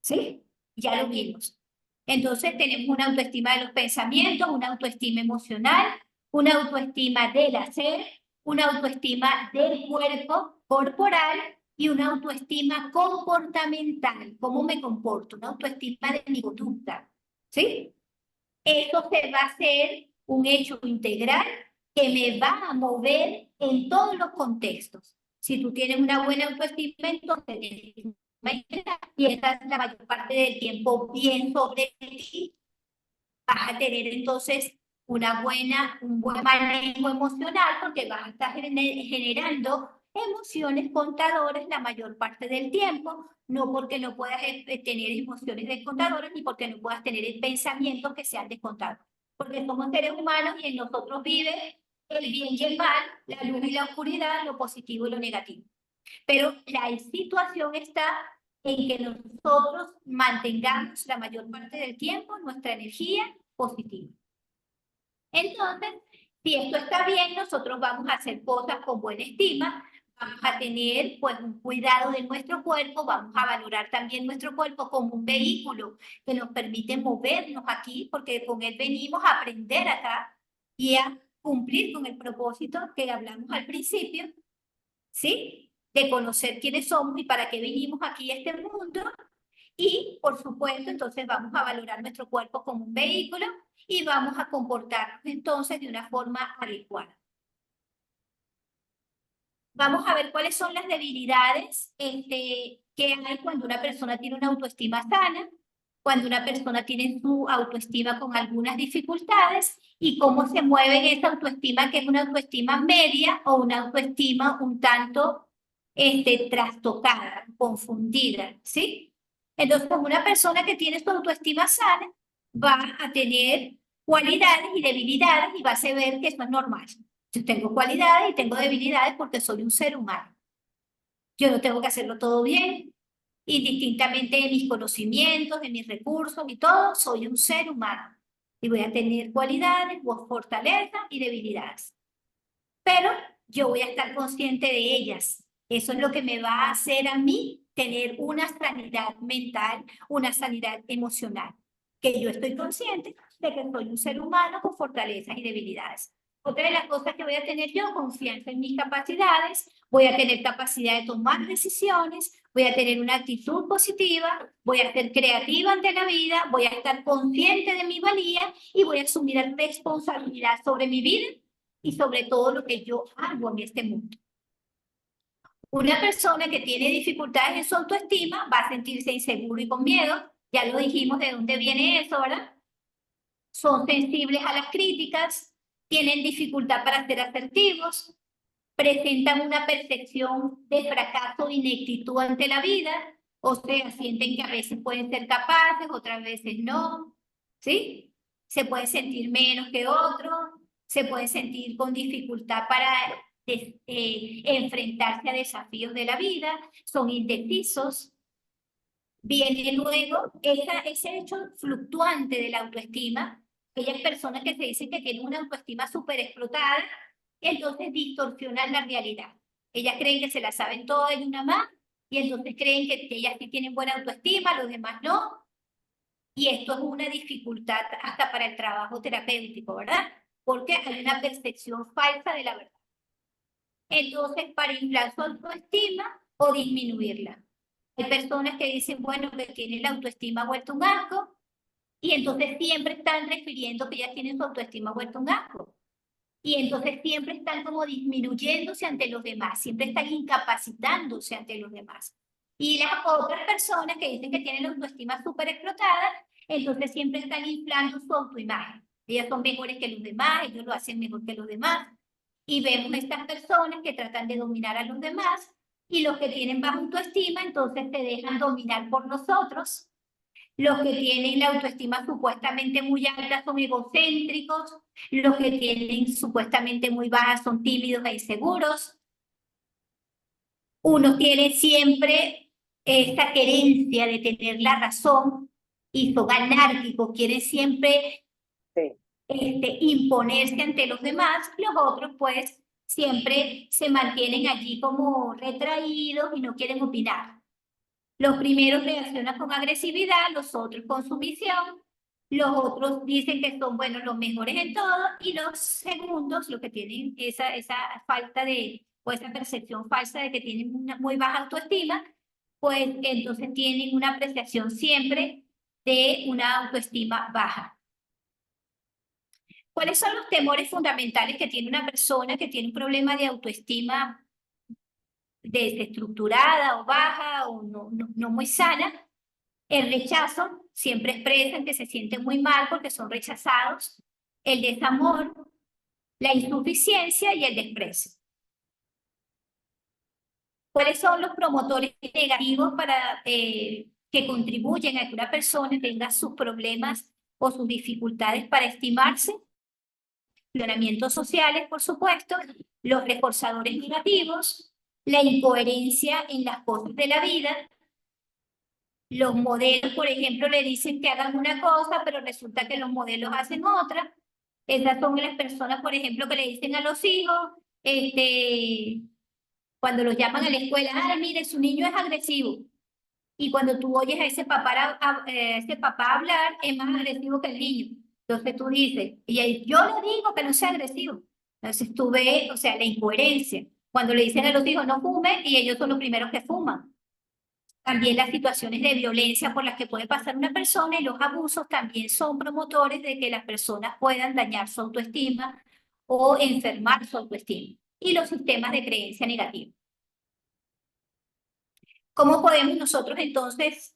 ¿Sí? Ya lo vimos. Entonces tenemos una autoestima de los pensamientos, una autoestima emocional, una autoestima del hacer, una autoestima del cuerpo corporal y una autoestima comportamental. ¿Cómo me comporto? Una autoestima de mi conducta. ¿Sí? Eso se va a hacer un hecho integral que me va a mover en todos los contextos. Si tú tienes una buena autoestima, entonces y estás la mayor parte del tiempo bien sobre ti, vas a tener entonces un buen manejo emocional, porque vas a estar generando emociones contadoras la mayor parte del tiempo, no porque no puedas tener emociones descontadoras, ni porque no puedas tener pensamientos que sean descontados, porque somos seres humanos y en nosotros vive el bien y el mal, la luz y la oscuridad, lo positivo y lo negativo. Pero la situación está en que nosotros mantengamos la mayor parte del tiempo nuestra energía positiva. Entonces, si esto está bien, nosotros vamos a hacer cosas con buena estima, vamos a tener pues un cuidado de nuestro cuerpo, vamos a valorar también nuestro cuerpo como un vehículo que nos permite movernos aquí, porque con él venimos a aprender acá y a cumplir con el propósito que hablamos al principio, ¿sí? De conocer quiénes somos y para qué vinimos aquí a este mundo. Y, por supuesto, entonces vamos a valorar nuestro cuerpo como un vehículo y vamos a comportarnos entonces de una forma adecuada. Vamos a ver cuáles son las debilidades que hay cuando una persona tiene una autoestima sana, cuando una persona tiene su autoestima con algunas dificultades y cómo se mueve en esa autoestima, que es una autoestima media o una autoestima un tanto trastocada, confundida, ¿sí? Entonces, una persona que tiene su autoestima sana va a tener cualidades y debilidades y va a saber que eso es normal. Yo tengo cualidades y tengo debilidades porque soy un ser humano. Yo no tengo que hacerlo todo bien, y distintamente de mis conocimientos, de mis recursos y todo, soy un ser humano. Y voy a tener cualidades, fortalezas y debilidades. Pero yo voy a estar consciente de ellas. Eso es lo que me va a hacer a mí tener una sanidad mental, una sanidad emocional. Que yo estoy consciente de que soy un ser humano con fortalezas y debilidades. Otra de las cosas que voy a tener yo, confianza en mis capacidades, voy a tener capacidad de tomar decisiones, voy a tener una actitud positiva, voy a ser creativa ante la vida, voy a estar consciente de mi valía y voy a asumir responsabilidad sobre mi vida y sobre todo lo que yo hago en este mundo. Una persona que tiene dificultades en su autoestima va a sentirse inseguro y con miedo. Ya lo dijimos de dónde viene eso, ¿verdad? Son sensibles a las críticas, tienen dificultad para ser asertivos, presentan una percepción de fracaso e ineptitud ante la vida, o sea, sienten que a veces pueden ser capaces, otras veces no, ¿sí? Se pueden sentir menos que otros, se pueden sentir con dificultad para enfrentarse a desafíos de la vida, son indecisos. Viene luego ese hecho fluctuante de la autoestima, aquellas personas que se dicen que tienen una autoestima súper explotada, entonces distorsionan la realidad. Ellas creen que se la saben todas y una más, y entonces creen que ellas sí tienen buena autoestima, los demás no. Y esto es una dificultad hasta para el trabajo terapéutico, ¿verdad? porque hay una percepción falsa de la verdad. Entonces, para inflar su autoestima o disminuirla. Hay personas que dicen, bueno, que tienen la autoestima vuelta un asco, y entonces siempre están refiriendo que ya tienen su autoestima vuelta un asco. Y entonces siempre están como disminuyéndose ante los demás, siempre están incapacitándose ante los demás. Y las otras personas que dicen que tienen la autoestima súper explotada, entonces siempre están inflando su autoimagen. Ellas son mejores que los demás, ellos lo hacen mejor que los demás. Y vemos estas personas que tratan de dominar a los demás, y los que tienen baja autoestima, entonces se dejan dominar por los otros. Los que tienen la autoestima supuestamente muy alta son egocéntricos, los que tienen supuestamente muy baja son tímidos e inseguros. Unos tienen siempre esta querencia de tener la razón y son anárquicos, quieren siempre Sí. imponerse ante los demás. Los otros pues siempre se mantienen allí como retraídos y no quieren opinar. Los primeros reaccionan con agresividad, los otros con sumisión, los otros dicen que son, bueno, los mejores en todo, y los segundos, los que tienen esa falta de, o esa percepción falsa de que tienen una muy baja autoestima, pues entonces tienen una apreciación siempre de una autoestima baja. ¿Cuáles son los temores fundamentales que tiene una persona que tiene un problema de autoestima desestructurada o baja o no muy sana? El rechazo, siempre expresan que se sienten muy mal porque son rechazados. El desamor, la insuficiencia y el desprecio. ¿Cuáles son los promotores negativos para que contribuyen a que una persona tenga sus problemas o sus dificultades para estimarse? Funcionamientos sociales, por supuesto, los reforzadores negativos, la incoherencia en las cosas de la vida. Los modelos, por ejemplo, le dicen que hagan una cosa, pero resulta que los modelos hacen otra. Esas son las personas, por ejemplo, que le dicen a los hijos, cuando los llaman a la escuela, ay, mire, su niño es agresivo. Y cuando tú oyes a ese papá hablar, es más agresivo que el niño. Entonces tú dices, y yo le digo que no sea agresivo. Entonces tú ves, o sea, la incoherencia. Cuando le dicen a los hijos no fumen, y ellos son los primeros que fuman. También las situaciones de violencia por las que puede pasar una persona, y los abusos también son promotores de que las personas puedan dañar su autoestima o enfermar su autoestima. Y los sistemas de creencia negativa. ¿Cómo podemos nosotros entonces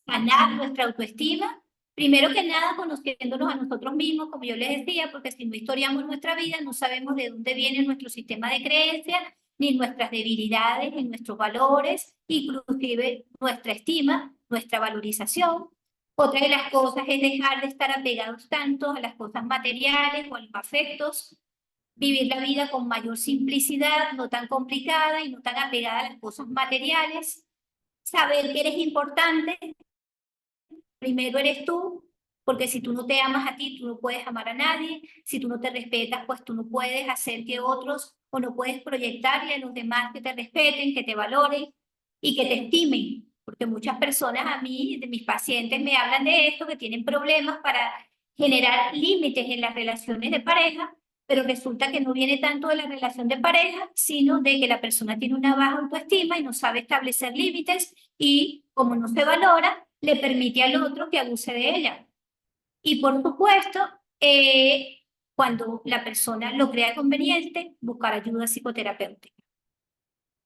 ganar nuestra autoestima? Primero que nada, conociéndonos a nosotros mismos, como yo les decía, porque si no historiamos nuestra vida, no sabemos de dónde viene nuestro sistema de creencias, ni nuestras debilidades, ni nuestros valores, inclusive nuestra estima, nuestra valorización. Otra de las cosas es dejar de estar apegados tanto a las cosas materiales o a los afectos, vivir la vida con mayor simplicidad, no tan complicada y no tan apegada a las cosas materiales, saber que eres importante, primero eres tú, porque si tú no te amas a ti, tú no puedes amar a nadie. Si tú no te respetas, pues tú no puedes hacer que otros, o no puedes proyectarle a los demás que te respeten, que te valoren y que te estimen. Porque muchas personas a mí, de mis pacientes, me hablan de esto, que tienen problemas para generar límites en las relaciones de pareja, pero resulta que no viene tanto de la relación de pareja, sino de que la persona tiene una baja autoestima y no sabe establecer límites, y como no se valora, le permite al otro que abuse de ella. Y por supuesto, cuando la persona lo crea conveniente, buscar ayuda psicoterapéutica.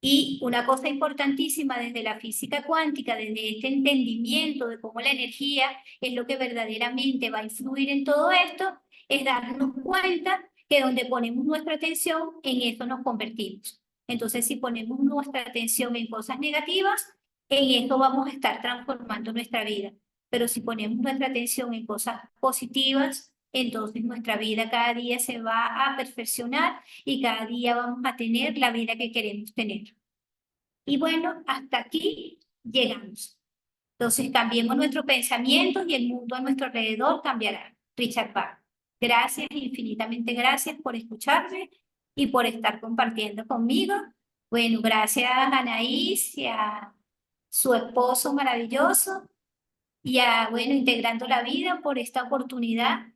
Y una cosa importantísima desde la física cuántica, desde este entendimiento de cómo la energía es lo que verdaderamente va a influir en todo esto, es darnos cuenta que donde ponemos nuestra atención, en eso nos convertimos. Entonces, si ponemos nuestra atención en cosas negativas, en eso vamos a estar transformando nuestra vida. Pero si ponemos nuestra atención en cosas positivas, entonces nuestra vida cada día se va a perfeccionar y cada día vamos a tener la vida que queremos tener. Y bueno, hasta aquí llegamos. Entonces cambiemos nuestros pensamientos y el mundo a nuestro alrededor cambiará. Richard Bach. Gracias, infinitamente gracias por escucharme y por estar compartiendo conmigo. Bueno, gracias a Anaís y a su esposo maravilloso y a, bueno, Integrando la Vida por esta oportunidad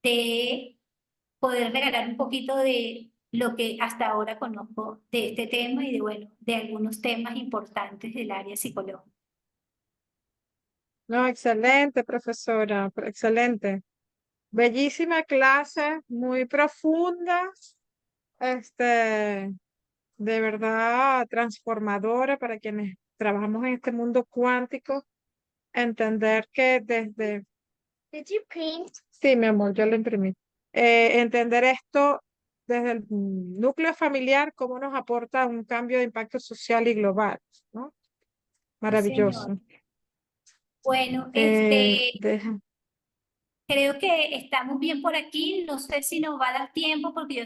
de poder regalar un poquito de lo que hasta ahora conozco de este tema y de, bueno, de algunos temas importantes del área psicológica. No, excelente, profesora, excelente. Bellísima clase, muy profunda, de verdad transformadora para quienes trabajamos en este mundo cuántico, entender que desde... Sí, mi amor, yo lo imprimí. Entender esto desde el núcleo familiar, cómo nos aporta un cambio de impacto social y global, ¿no? Maravilloso. Señor. Bueno, Deja- creo que estamos bien por aquí. No sé si nos va a dar tiempo porque yo